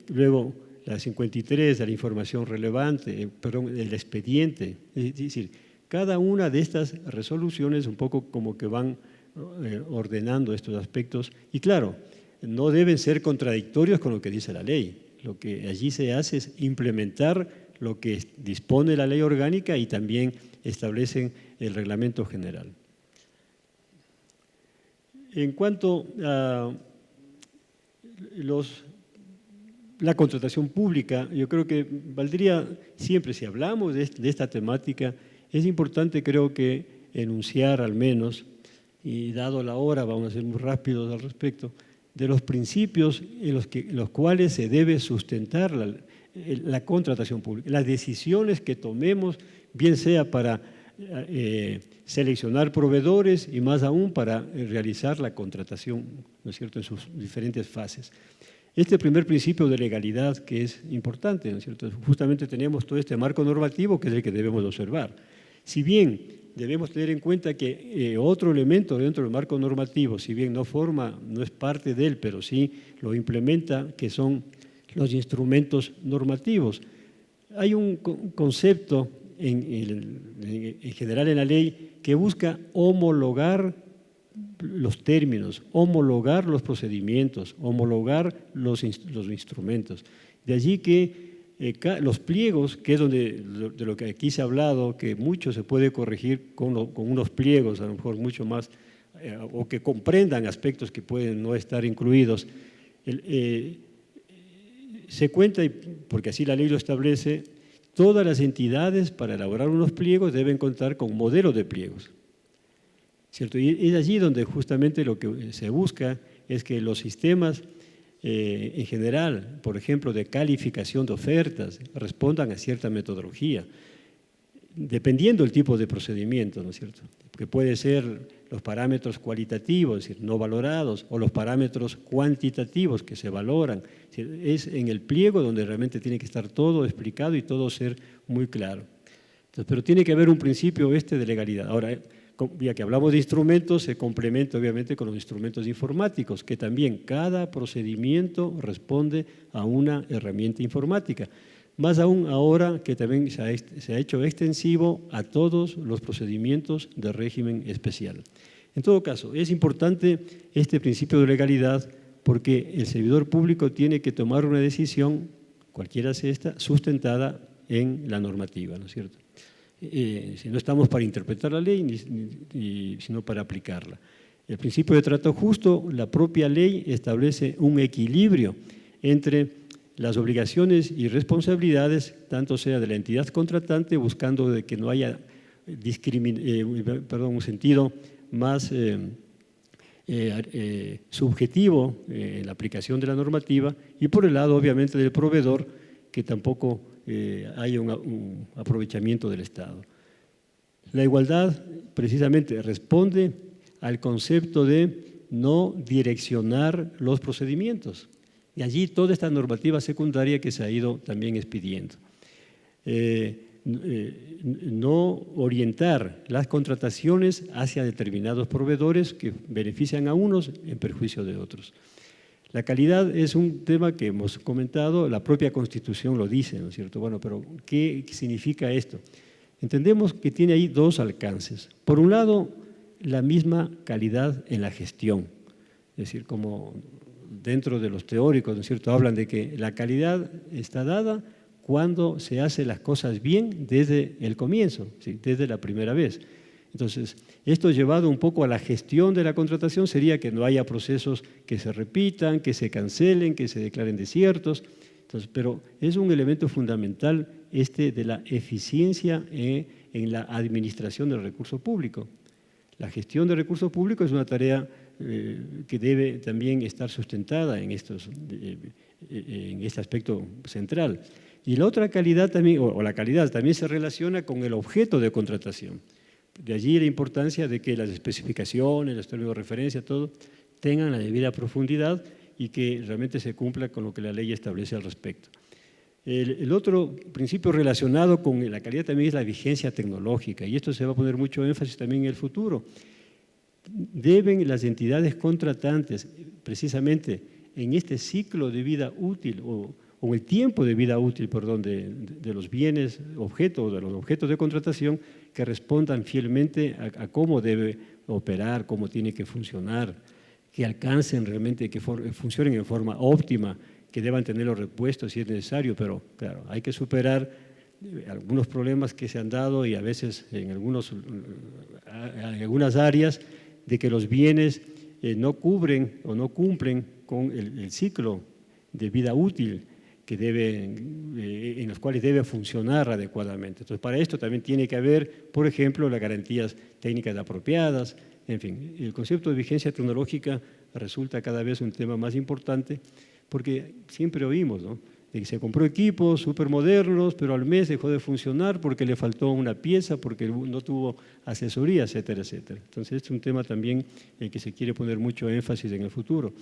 Luego, la 53, de la información relevante, el expediente, es decir, cada una de estas resoluciones un poco como que van ordenando estos aspectos y claro, no deben ser contradictorios con lo que dice la ley. Lo que allí se hace es implementar lo que dispone la ley orgánica y también establecen el reglamento general. En cuanto a la contratación pública, yo creo que valdría siempre, si hablamos de esta temática, es importante creo que enunciar al menos, y dado la hora vamos a ser muy rápidos al respecto, de los principios en los cuales se debe sustentar la contratación pública, las decisiones que tomemos, bien sea para seleccionar proveedores y más aún para realizar la contratación, ¿no es cierto?, en sus diferentes fases. Este primer principio de legalidad que es importante, ¿no es cierto?, justamente tenemos todo este marco normativo que es el que debemos observar. Si bien debemos tener en cuenta que otro elemento dentro del marco normativo, si bien no es parte de él, pero sí lo implementa, que son los instrumentos normativos. Hay un concepto en general en la ley que busca homologar los términos, homologar los procedimientos, homologar los instrumentos. De allí que los pliegos, que es de lo que aquí se ha hablado, que mucho se puede corregir con unos pliegos, a lo mejor mucho más, o que comprendan aspectos que pueden no estar incluidos. Se cuenta, porque así la ley lo establece, todas las entidades para elaborar unos pliegos deben contar con modelos de pliegos, ¿cierto? Y es allí donde justamente lo que se busca es que los sistemas en general, por ejemplo, de calificación de ofertas, respondan a cierta metodología, dependiendo del tipo de procedimiento, ¿no es cierto? Que puede ser los parámetros cualitativos, es decir, no valorados, o los parámetros cuantitativos que se valoran. Es en el pliego donde realmente tiene que estar todo explicado y todo ser muy claro. Entonces, pero tiene que haber un principio de legalidad. Ahora, ya que hablamos de instrumentos, se complementa obviamente con los instrumentos informáticos, que también cada procedimiento responde a una herramienta informática. Más aún ahora que también se ha hecho extensivo a todos los procedimientos de régimen especial. En todo caso, es importante este principio de legalidad porque el servidor público tiene que tomar una decisión, cualquiera sea esta, sustentada en la normativa, ¿no es cierto? Si no estamos para interpretar la ley, sino para aplicarla. El principio de trato justo, la propia ley establece un equilibrio entre las obligaciones y responsabilidades, tanto sea de la entidad contratante, buscando de que no haya un sentido más subjetivo en la aplicación de la normativa, y por el lado, obviamente, del proveedor, que tampoco haya un aprovechamiento del Estado. La igualdad, precisamente, responde al concepto de no direccionar los procedimientos. Y allí toda esta normativa secundaria que se ha ido también expidiendo. No orientar las contrataciones hacia determinados proveedores que benefician a unos en perjuicio de otros. La calidad es un tema que hemos comentado, la propia Constitución lo dice, ¿no es cierto? Bueno, pero ¿qué significa esto? Entendemos que tiene ahí dos alcances. Por un lado, la misma calidad en la gestión, es decir, como dentro de los teóricos, ¿no es cierto?, hablan de que la calidad está dada cuando se hacen las cosas bien desde el comienzo, ¿sí?, desde la primera vez. Entonces, esto llevado un poco a la gestión de la contratación sería que no haya procesos que se repitan, que se cancelen, que se declaren desiertos. Entonces, pero es un elemento fundamental de la eficiencia en la administración del recurso público. La gestión del recurso público es una tarea que debe también estar sustentada en este aspecto central. Y la otra calidad también, o la calidad también se relaciona con el objeto de contratación. De allí la importancia de que las especificaciones, los términos de referencia, todo, tengan la debida profundidad y que realmente se cumpla con lo que la ley establece al respecto. El otro principio relacionado con la calidad también es la vigencia tecnológica, y esto se va a poner mucho énfasis también en el futuro. Deben las entidades contratantes, precisamente en este ciclo de vida útil o el tiempo de vida útil, perdón, de los bienes objeto o de los objetos de contratación, que respondan fielmente a cómo debe operar, cómo tiene que funcionar, que alcancen realmente, que funcionen en forma óptima, que deban tener los repuestos si es necesario, pero claro, hay que superar algunos problemas que se han dado y a veces en algunas áreas de que los bienes no cubren o no cumplen con el ciclo de vida útil en los cuales debe funcionar adecuadamente. Entonces, para esto también tiene que haber, por ejemplo, las garantías técnicas apropiadas. En fin, el concepto de vigencia tecnológica resulta cada vez un tema más importante porque siempre oímos, ¿no?, de que se compró equipos súper modernos, pero al mes dejó de funcionar porque le faltó una pieza, porque no tuvo asesoría, etcétera, etcétera. Entonces, este es un tema también en que se quiere poner mucho énfasis en el futuro.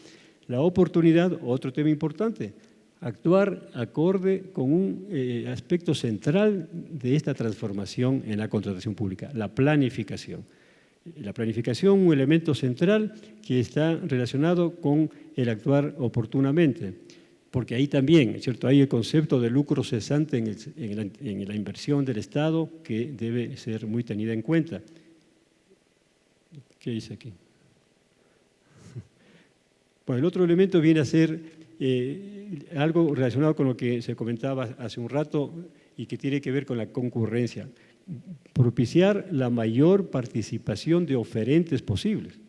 La oportunidad, otro tema importante, actuar acorde con un aspecto central de esta transformación en la contratación pública, la planificación. La planificación, un elemento central que está relacionado con el actuar oportunamente, porque ahí también, ¿cierto?, hay el concepto de lucro cesante en la inversión del Estado que debe ser muy tenida en cuenta. ¿Qué dice aquí? Bueno, el otro elemento viene a ser algo relacionado con lo que se comentaba hace un rato y que tiene que ver con la concurrencia. Propiciar la mayor participación de oferentes posibles.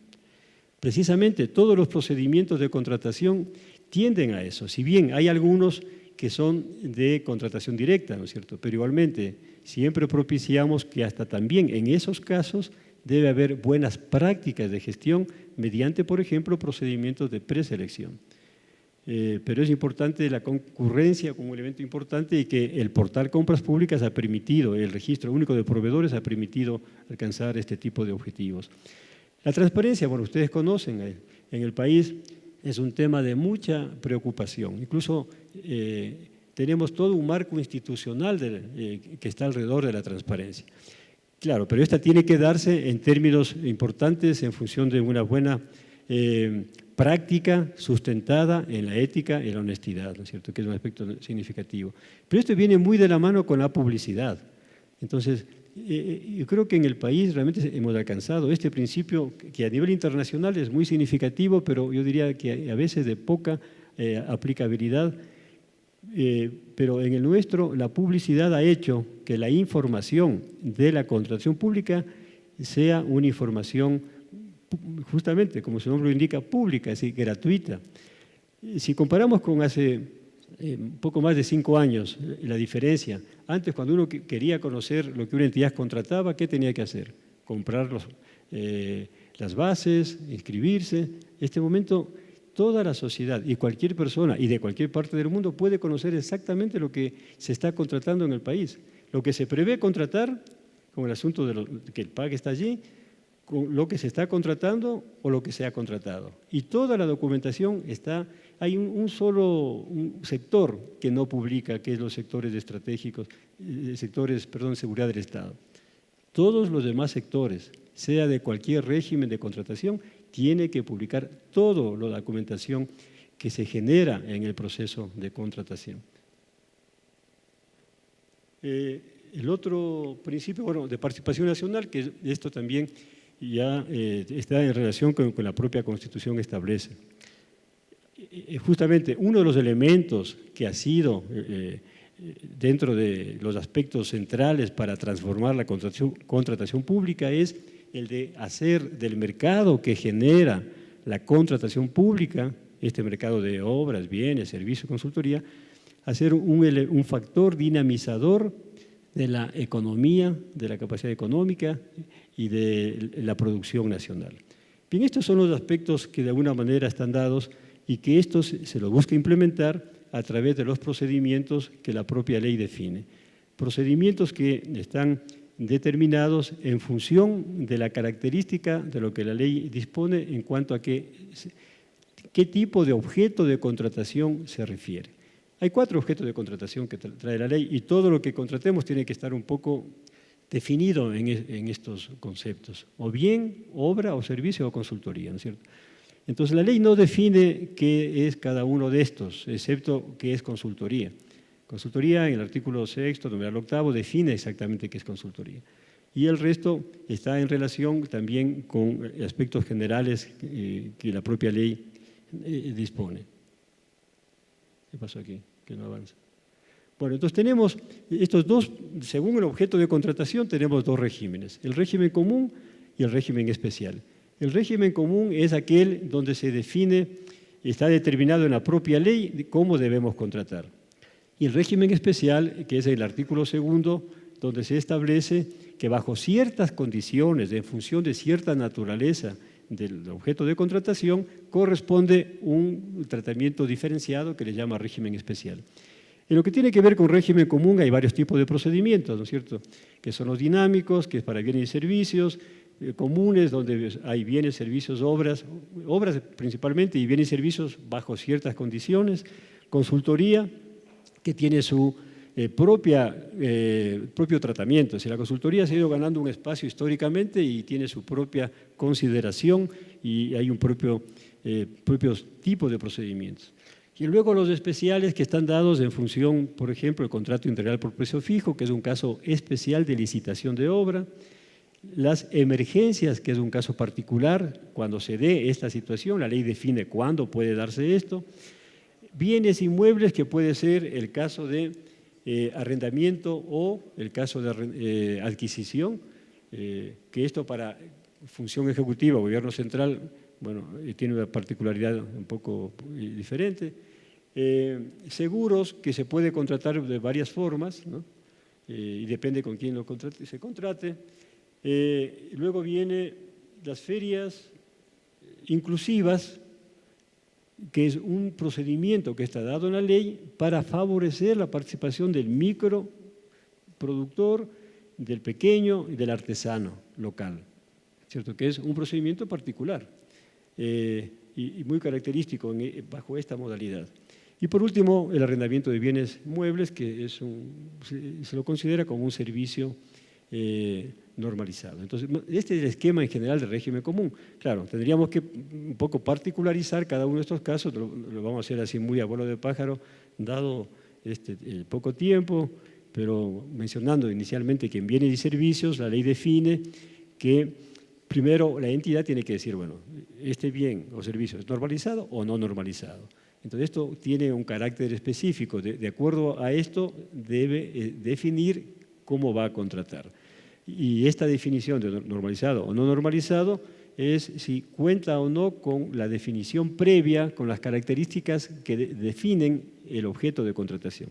Precisamente todos los procedimientos de contratación tienden a eso, si bien hay algunos que son de contratación directa, ¿no es cierto?, pero igualmente siempre propiciamos que hasta también en esos casos debe haber buenas prácticas de gestión mediante, por ejemplo, procedimientos de preselección. Pero es importante la concurrencia como un elemento importante y que el portal Compras Públicas ha permitido, el registro único de proveedores ha permitido alcanzar este tipo de objetivos. La transparencia, bueno, ustedes conocen, en el país es un tema de mucha preocupación. Incluso tenemos todo un marco institucional que está alrededor de la transparencia. Claro, pero esta tiene que darse en términos importantes en función de una buena práctica sustentada en la ética y la honestidad, ¿no es cierto?, que es un aspecto significativo. Pero esto viene muy de la mano con la publicidad. Entonces, yo creo que en el país realmente hemos alcanzado este principio que a nivel internacional es muy significativo, pero yo diría que a veces de poca aplicabilidad, pero en el nuestro la publicidad ha hecho que la información de la contratación pública sea una información justamente, como su nombre lo indica, pública, es decir, gratuita. Si comparamos con hace un poco más de 5 años la diferencia. Antes, cuando uno quería conocer lo que una entidad contrataba, ¿qué tenía que hacer? Comprar las bases, inscribirse. En este momento, toda la sociedad y cualquier persona y de cualquier parte del mundo puede conocer exactamente lo que se está contratando en el país. Lo que se prevé contratar, con el asunto de que el PAC está allí, con lo que se está contratando o lo que se ha contratado. Y toda la documentación está. Hay un solo sector que no publica, que es los sectores estratégicos, de seguridad del Estado. Todos los demás sectores, sea de cualquier régimen de contratación, tiene que publicar toda la documentación que se genera en el proceso de contratación. El otro principio, bueno, de participación nacional, que esto también ya está en relación con la propia Constitución establece. Justamente uno de los elementos que ha sido dentro de los aspectos centrales para transformar la contratación pública es el de hacer del mercado que genera la contratación pública, este mercado de obras, bienes, servicios, consultoría, hacer un factor dinamizador de la economía, de la capacidad económica y de la producción nacional. Bien, estos son los aspectos que de alguna manera están dados y que estos se los busca implementar a través de los procedimientos que la propia ley define. Procedimientos que están determinados en función de la característica de lo que la ley dispone en cuanto a qué tipo de objeto de contratación se refiere. Hay 4 objetos de contratación que trae la ley y todo lo que contratemos tiene que estar un poco definido en estos conceptos, o bien obra o servicio o consultoría, ¿no es cierto? Entonces, la ley no define qué es cada uno de estos, excepto qué es consultoría. Consultoría, en el artículo 6, numeral 8, define exactamente qué es consultoría. Y el resto está en relación también con aspectos generales que la propia ley dispone. ¿Qué pasó aquí? Que no avanza. Bueno, entonces tenemos estos dos, según el objeto de contratación, tenemos 2 regímenes, el régimen común y el régimen especial. El régimen común es aquel donde se define, está determinado en la propia ley cómo debemos contratar. Y el régimen especial, que es el artículo 2, donde se establece que bajo ciertas condiciones, en función de cierta naturaleza del objeto de contratación, corresponde un tratamiento diferenciado que le llama régimen especial. En lo que tiene que ver con régimen común hay varios tipos de procedimientos, ¿no es cierto?, que son los dinámicos, que es para bienes y servicios, comunes, donde hay bienes, servicios, obras principalmente, y bienes y servicios bajo ciertas condiciones, consultoría, que tiene su propio tratamiento. La consultoría se ha ido ganando un espacio históricamente y tiene su propia consideración y hay un propio tipo de procedimientos. Y luego los especiales que están dados en función, por ejemplo, el contrato integral por precio fijo, que es un caso especial de licitación de obra, las emergencias, que es un caso particular, cuando se dé esta situación, la ley define cuándo puede darse esto, bienes inmuebles, que puede ser el caso de arrendamiento o el caso de adquisición, que esto para función ejecutiva, gobierno central, bueno, tiene una particularidad un poco diferente. Seguros, que se puede contratar de varias formas, ¿no? Y depende con quién se contrate. Luego viene las ferias inclusivas, que es un procedimiento que está dado en la ley para favorecer la participación del microproductor, del pequeño y del artesano local, ¿cierto? Que es un procedimiento particular y muy característico bajo esta modalidad. Y por último, el arrendamiento de bienes muebles, que se lo considera como un servicio normalizado. Entonces, este es el esquema en general del régimen común. Claro, tendríamos que un poco particularizar cada uno de estos casos, lo vamos a hacer así muy a vuelo de pájaro, dado el poco tiempo, pero mencionando inicialmente que en bienes y servicios la ley define que primero la entidad tiene que decir, bueno, este bien o servicio es normalizado o no normalizado. Entonces, esto tiene un carácter específico. De acuerdo a esto, debe definir cómo va a contratar. Y esta definición de normalizado o no normalizado es si cuenta o no con la definición previa, con las características que definen el objeto de contratación.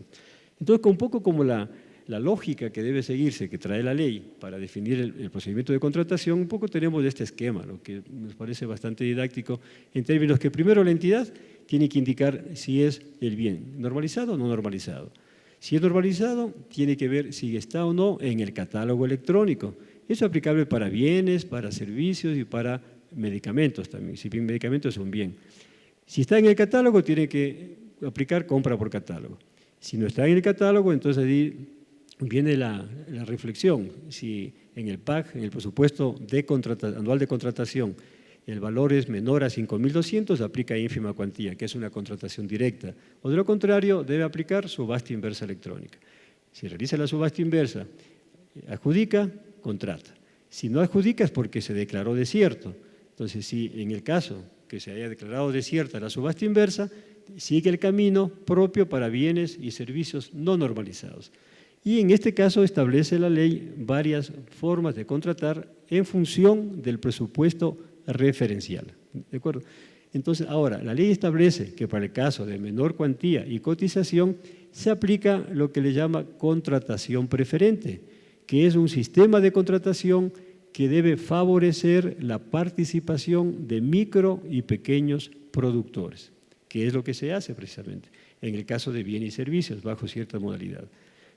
Entonces, un poco como la lógica que debe seguirse, que trae la ley para definir el procedimiento de contratación, un poco tenemos este esquema, lo que nos parece bastante didáctico, en términos que primero la entidad tiene que indicar si es el bien normalizado o no normalizado. Si es normalizado, tiene que ver si está o no en el catálogo electrónico. Eso es aplicable para bienes, para servicios y para medicamentos también. Si bien medicamentos es un bien. Si está en el catálogo, tiene que aplicar compra por catálogo. Si no está en el catálogo, entonces ahí viene la reflexión. Si en el PAC, en el presupuesto anual de contratación, el valor es menor a 5.200, aplica ínfima cuantía, que es una contratación directa. O de lo contrario, debe aplicar subasta inversa electrónica. Si realiza la subasta inversa, adjudica, contrata. Si no adjudica es porque se declaró desierto. Entonces, si en el caso que se haya declarado desierta la subasta inversa, sigue el camino propio para bienes y servicios no normalizados. Y en este caso establece la ley varias formas de contratar en función del presupuesto referencial. ¿De acuerdo? Entonces, ahora, la ley establece que para el caso de menor cuantía y cotización se aplica lo que le llama contratación preferente, que es un sistema de contratación que debe favorecer la participación de micro y pequeños productores, que es lo que se hace precisamente en el caso de bienes y servicios bajo cierta modalidad.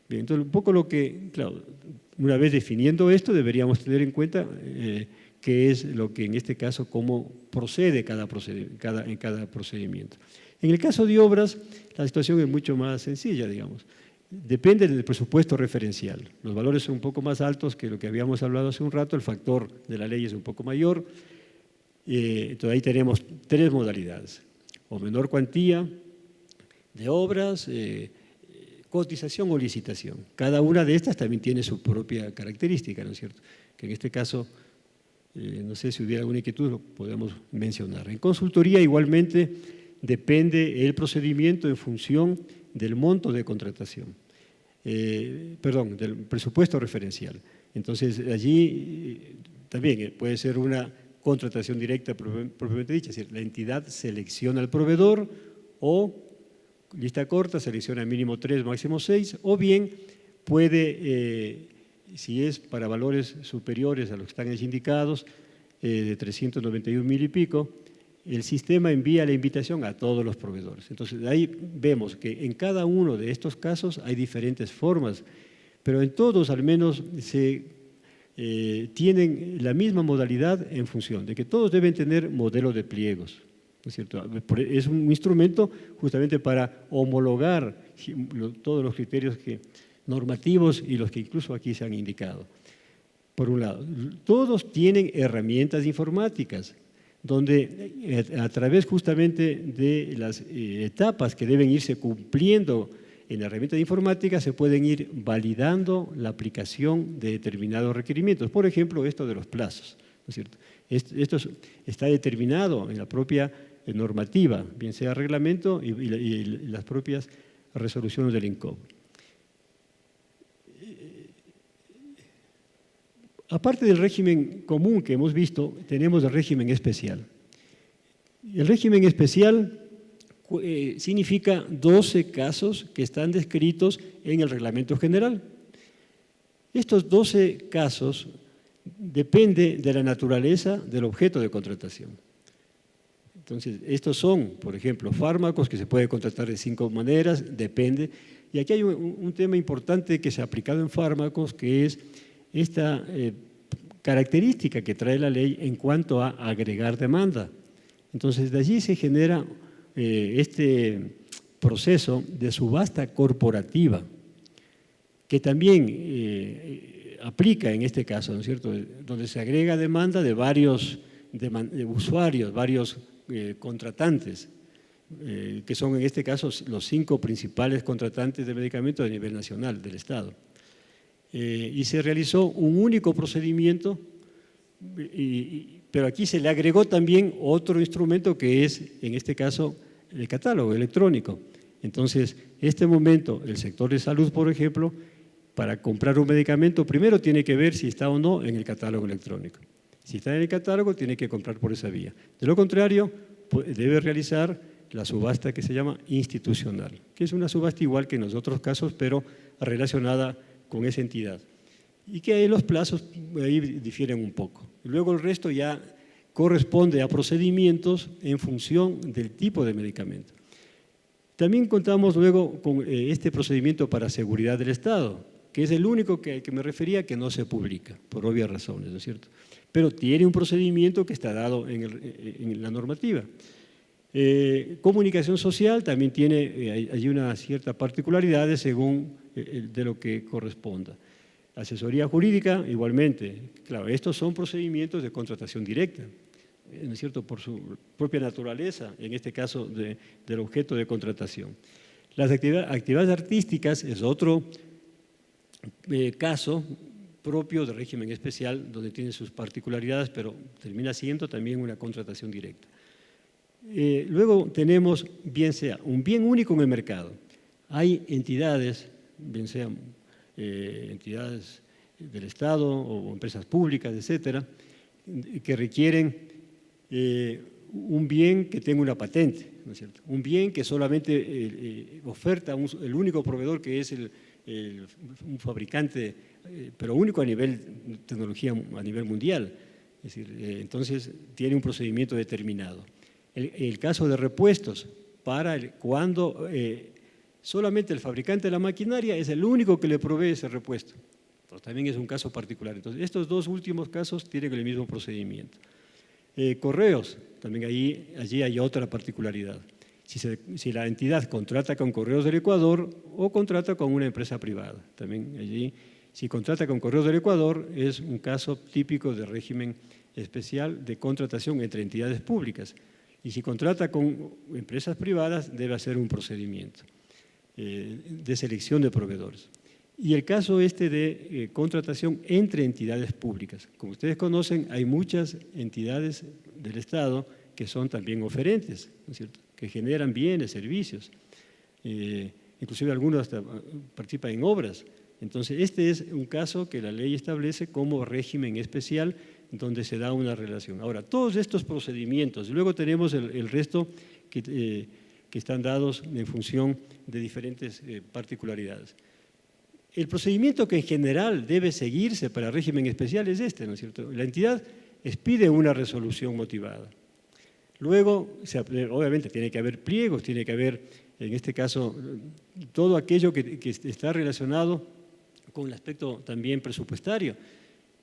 Bien, entonces, un poco lo que, claro, una vez definiendo esto, deberíamos tener en cuenta qué es lo que en este caso, cómo procede en cada procedimiento. En el caso de obras, la situación es mucho más sencilla, digamos. Depende del presupuesto referencial. Los valores son un poco más altos que lo que habíamos hablado hace un rato, el factor de la ley es un poco mayor. Entonces ahí tenemos tres modalidades, o menor cuantía de obras, cotización o licitación. Cada una de estas también tiene su propia característica, ¿no es cierto? Que en este caso, no sé si hubiera alguna inquietud, lo podemos mencionar. En consultoría igualmente depende el procedimiento en función del monto de contratación, del presupuesto referencial. Entonces, allí también puede ser una contratación directa propiamente dicha, es decir, la entidad selecciona al proveedor o lista corta, selecciona mínimo 3, máximo 6, o bien puede, si es para valores superiores a los que están allí indicados, de 391.000 y pico, el sistema envía la invitación a todos los proveedores. Entonces, ahí vemos que en cada uno de estos casos hay diferentes formas, pero en todos al menos tienen la misma modalidad en función de que todos deben tener modelo de pliegos, ¿no es cierto? Es un instrumento justamente para homologar todos los criterios normativos y los que incluso aquí se han indicado. Por un lado, todos tienen herramientas informáticas, donde a través justamente de las etapas que deben irse cumpliendo en la herramienta de informática se pueden ir validando la aplicación de determinados requerimientos. Por ejemplo, esto de los plazos, ¿no es cierto? Esto está determinado en la propia normativa, bien sea reglamento y las propias resoluciones del INCOB. Aparte del régimen común que hemos visto, tenemos el régimen especial. El régimen especial significa 12 casos que están descritos en el reglamento general. Estos 12 casos dependen de la naturaleza del objeto de contratación. Entonces, estos son, por ejemplo, fármacos que se puede contratar de 5 maneras, depende. Y aquí hay un tema importante que se ha aplicado en fármacos, que es esta característica que trae la ley en cuanto a agregar demanda. Entonces, de allí se genera este proceso de subasta corporativa, que también aplica en este caso, ¿no es cierto?, donde se agrega demanda de varios usuarios, varios contratantes, que son en este caso los 5 principales contratantes de medicamentos a nivel nacional del Estado. Y se realizó un único procedimiento, pero aquí se le agregó también otro instrumento que es, en este caso, el catálogo electrónico. Entonces, en este momento, el sector de salud, por ejemplo, para comprar un medicamento, primero tiene que ver si está o no en el catálogo electrónico. Si está en el catálogo, tiene que comprar por esa vía. De lo contrario, debe realizar la subasta que se llama institucional, que es una subasta igual que en los otros casos, pero relacionada con esa entidad. Y que ahí los plazos ahí difieren un poco. Y luego el resto ya corresponde a procedimientos en función del tipo de medicamento. También contamos luego con este procedimiento para seguridad del Estado, que es el único que me refería que no se publica, por obvias razones, ¿no es cierto? Pero tiene un procedimiento que está dado en la normativa. Comunicación social también tiene allí una cierta particularidad según de lo que corresponda. Asesoría jurídica, igualmente. Claro, estos son procedimientos de contratación directa, ¿no es cierto?, por su propia naturaleza, en este caso del objeto de contratación. Las actividades artísticas es otro caso propio de régimen especial, donde tiene sus particularidades, pero termina siendo también una contratación directa. Luego tenemos, bien sea un bien único en el mercado. Hay entidades, bien sean entidades del Estado o empresas públicas, etcétera, que requieren un bien que tenga una patente, ¿no es cierto? Un bien que solamente oferta el único proveedor, que es un fabricante, pero único a nivel de tecnología, a nivel mundial. Es decir, entonces tiene un procedimiento determinado. El caso de repuestos, cuando solamente el fabricante de la maquinaria es el único que le provee ese repuesto. Entonces, también es un caso particular. Entonces, estos dos últimos casos tienen el mismo procedimiento. Correos, también allí hay otra particularidad. Si la entidad contrata con Correos del Ecuador o contrata con una empresa privada. También allí, si contrata con Correos del Ecuador, es un caso típico de régimen especial de contratación entre entidades públicas. Y si contrata con empresas privadas, debe hacer un procedimiento de selección de proveedores. Y el caso de contratación entre entidades públicas. Como ustedes conocen, hay muchas entidades del Estado que son también oferentes, ¿no es cierto?, que generan bienes, servicios. Inclusive algunos hasta participan en obras. Entonces, este es un caso que la ley establece como régimen especial, donde se da una relación. Ahora, todos estos procedimientos, luego tenemos el resto que están dados en función de diferentes particularidades. El procedimiento que en general debe seguirse para régimen especial es este, ¿no es cierto? La entidad expide una resolución motivada. Luego, obviamente, tiene que haber pliegos, tiene que haber, en este caso, todo aquello que está relacionado con el aspecto también presupuestario.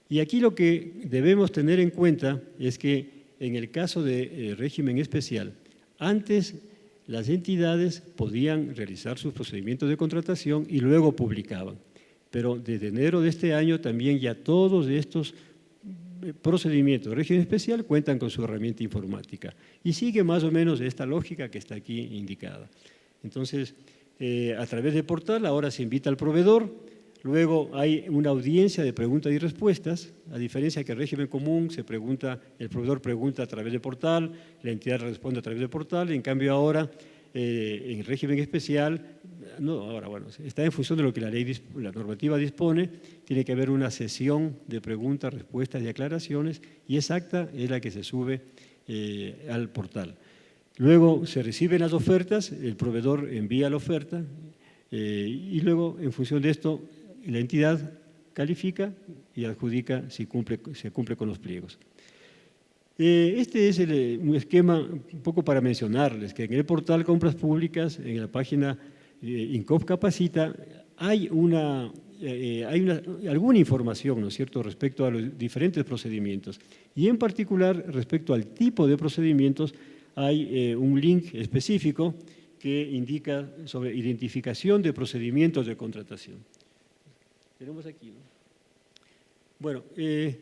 Y aquí lo que debemos tener en cuenta es que en el caso de régimen especial, antes las entidades podían realizar sus procedimientos de contratación y luego publicaban. Pero desde enero de este año también ya todos estos procedimientos de régimen especial cuentan con su herramienta informática y sigue más o menos esta lógica que está aquí indicada. Entonces, a través del portal ahora se invita al proveedor, luego hay una audiencia de preguntas y respuestas, a diferencia que el régimen común el proveedor pregunta a través del portal, la entidad responde a través del portal, en cambio ahora en el régimen especial, está en función de lo que la normativa dispone, tiene que haber una sesión de preguntas, respuestas y aclaraciones y esa acta es la que se sube al portal. Luego se reciben las ofertas, el proveedor envía la oferta y luego en función de esto la entidad califica y adjudica si se cumple con los pliegos. Este es un esquema un poco para mencionarles que en el portal Compras Públicas, en la página INCOP Capacita, hay alguna información, ¿no es cierto?, respecto a los diferentes procedimientos y en particular respecto al tipo de procedimientos hay un link específico que indica sobre identificación de procedimientos de contratación. Tenemos aquí, ¿no? Bueno, es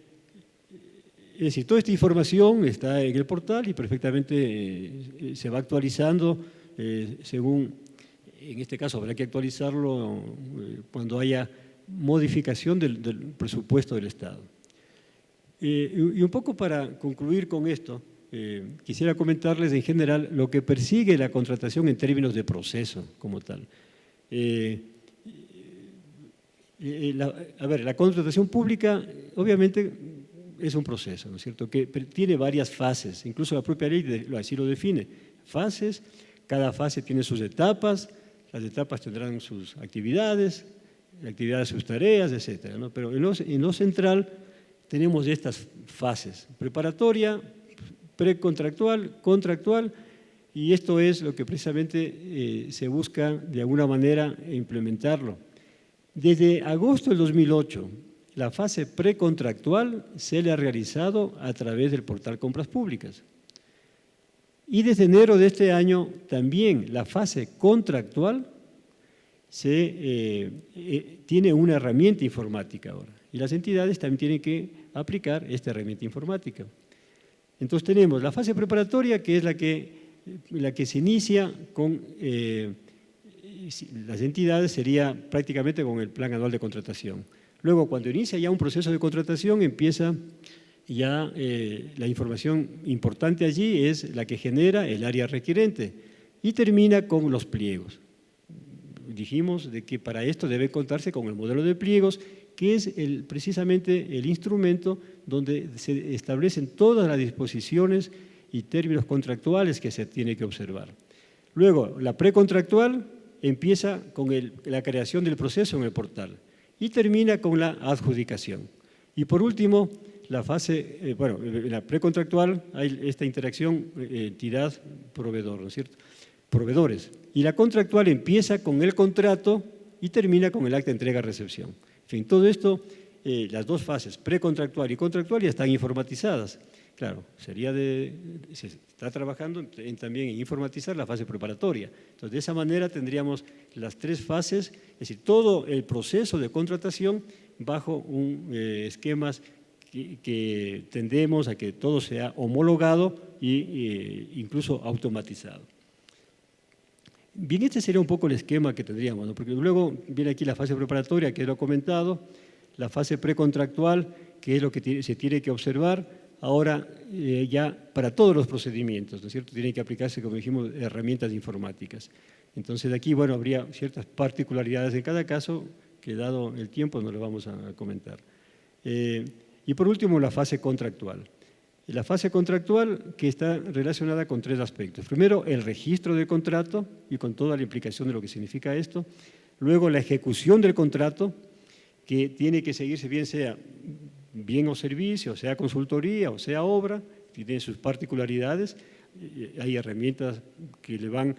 decir, toda esta información está en el portal y perfectamente se va actualizando según, en este caso habrá que actualizarlo cuando haya modificación del presupuesto del Estado. Y un poco para concluir con esto, quisiera comentarles en general lo que persigue la contratación en términos de proceso como tal. La contratación pública obviamente es un proceso, ¿no es cierto?, que tiene varias fases, incluso la propia ley así lo define, fases, cada fase tiene sus etapas, las etapas tendrán sus actividades sus tareas, etcétera, ¿no? Pero en lo central tenemos estas fases: preparatoria, precontractual, contractual, y esto es lo que precisamente se busca de alguna manera implementarlo. Desde agosto del 2008, la fase precontractual se le ha realizado a través del portal Compras Públicas. Y desde enero de este año también la fase contractual tiene una herramienta informática ahora, y las entidades también tienen que aplicar esta herramienta informática. Entonces tenemos la fase preparatoria, que es la que se inicia con las entidades, sería prácticamente con el plan anual de contratación. Luego, cuando inicia ya un proceso de contratación, empieza ya la información importante allí es la que genera el área requerente y termina con los pliegos. Dijimos de que para esto debe contarse con el modelo de pliegos, que es precisamente el instrumento donde se establecen todas las disposiciones y términos contractuales que se tiene que observar. Luego, la precontractual empieza con la creación del proceso en el portal y termina con la adjudicación. Y por último, la fase, en la precontractual hay esta interacción entidad-proveedor, ¿no es cierto?, proveedores. Y la contractual empieza con el contrato y termina con el acta de entrega-recepción. En fin, todo esto, las dos fases, precontractual y contractual, ya están informatizadas. Claro, se está trabajando también en informatizar la fase preparatoria. Entonces, de esa manera tendríamos las tres fases, es decir, todo el proceso de contratación bajo un esquemas que tendemos a que todo sea homologado e incluso automatizado. Bien, este sería un poco el esquema que tendríamos, ¿no? Porque luego viene aquí la fase preparatoria, que lo he comentado, la fase precontractual, que es lo que se tiene que observar ahora ya para todos los procedimientos, ¿no es cierto? Tienen que aplicarse, como dijimos, herramientas informáticas. Entonces, de aquí, bueno, habría ciertas particularidades en cada caso que, dado el tiempo, no lo vamos a comentar. Y por último, la fase contractual. La fase contractual, que está relacionada con tres aspectos. Primero, el registro del contrato y con toda la implicación de lo que significa esto. Luego, la ejecución del contrato, que tiene que seguirse bien sea bien o servicio, sea consultoría o sea obra, tiene sus particularidades. Hay herramientas que le van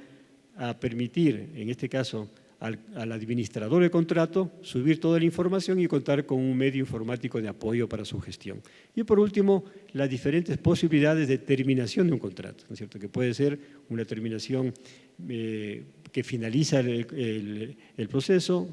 a permitir, en este caso, al administrador del contrato, subir toda la información y contar con un medio informático de apoyo para su gestión. Y por último, las diferentes posibilidades de terminación de un contrato, ¿no es cierto?, que puede ser una terminación que finaliza el proceso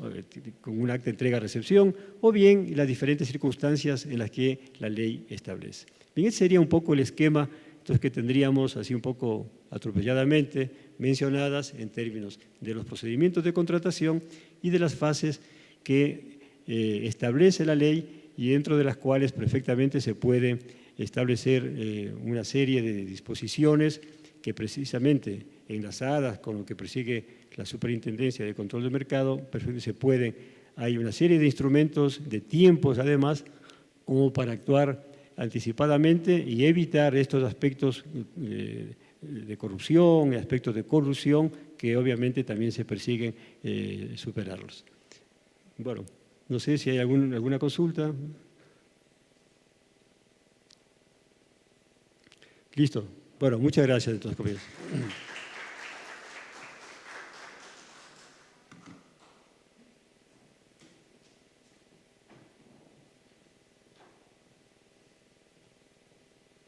con un acta de entrega-recepción, o bien las diferentes circunstancias en las que la ley establece. Bien, ese sería un poco el esquema entonces, que tendríamos así un poco atropelladamente mencionadas en términos de los procedimientos de contratación y de las fases que establece la ley y dentro de las cuales perfectamente se puede establecer una serie de disposiciones que precisamente enlazadas con lo que persigue la Superintendencia de Control del Mercado, perfectamente hay una serie de instrumentos, de tiempos además, como para actuar anticipadamente y evitar estos aspectos de corrupción, aspectos de colusión que obviamente también se persiguen superarlos. Bueno, no sé si hay alguna consulta. Listo. Bueno, muchas gracias de todas maneras.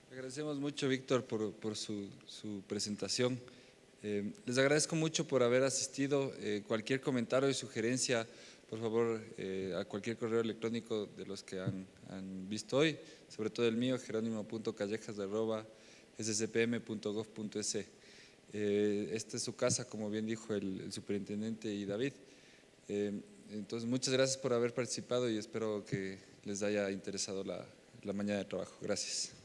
Agradecemos mucho, Víctor, por su presentación. Les agradezco mucho por haber asistido. Cualquier comentario y sugerencia, por favor, a cualquier correo electrónico de los que han visto hoy, sobre todo el mío, geronimo.callejas@sspm.gov.es. Esta es su casa, como bien dijo el superintendente y David. Entonces, muchas gracias por haber participado y espero que les haya interesado la mañana de trabajo. Gracias.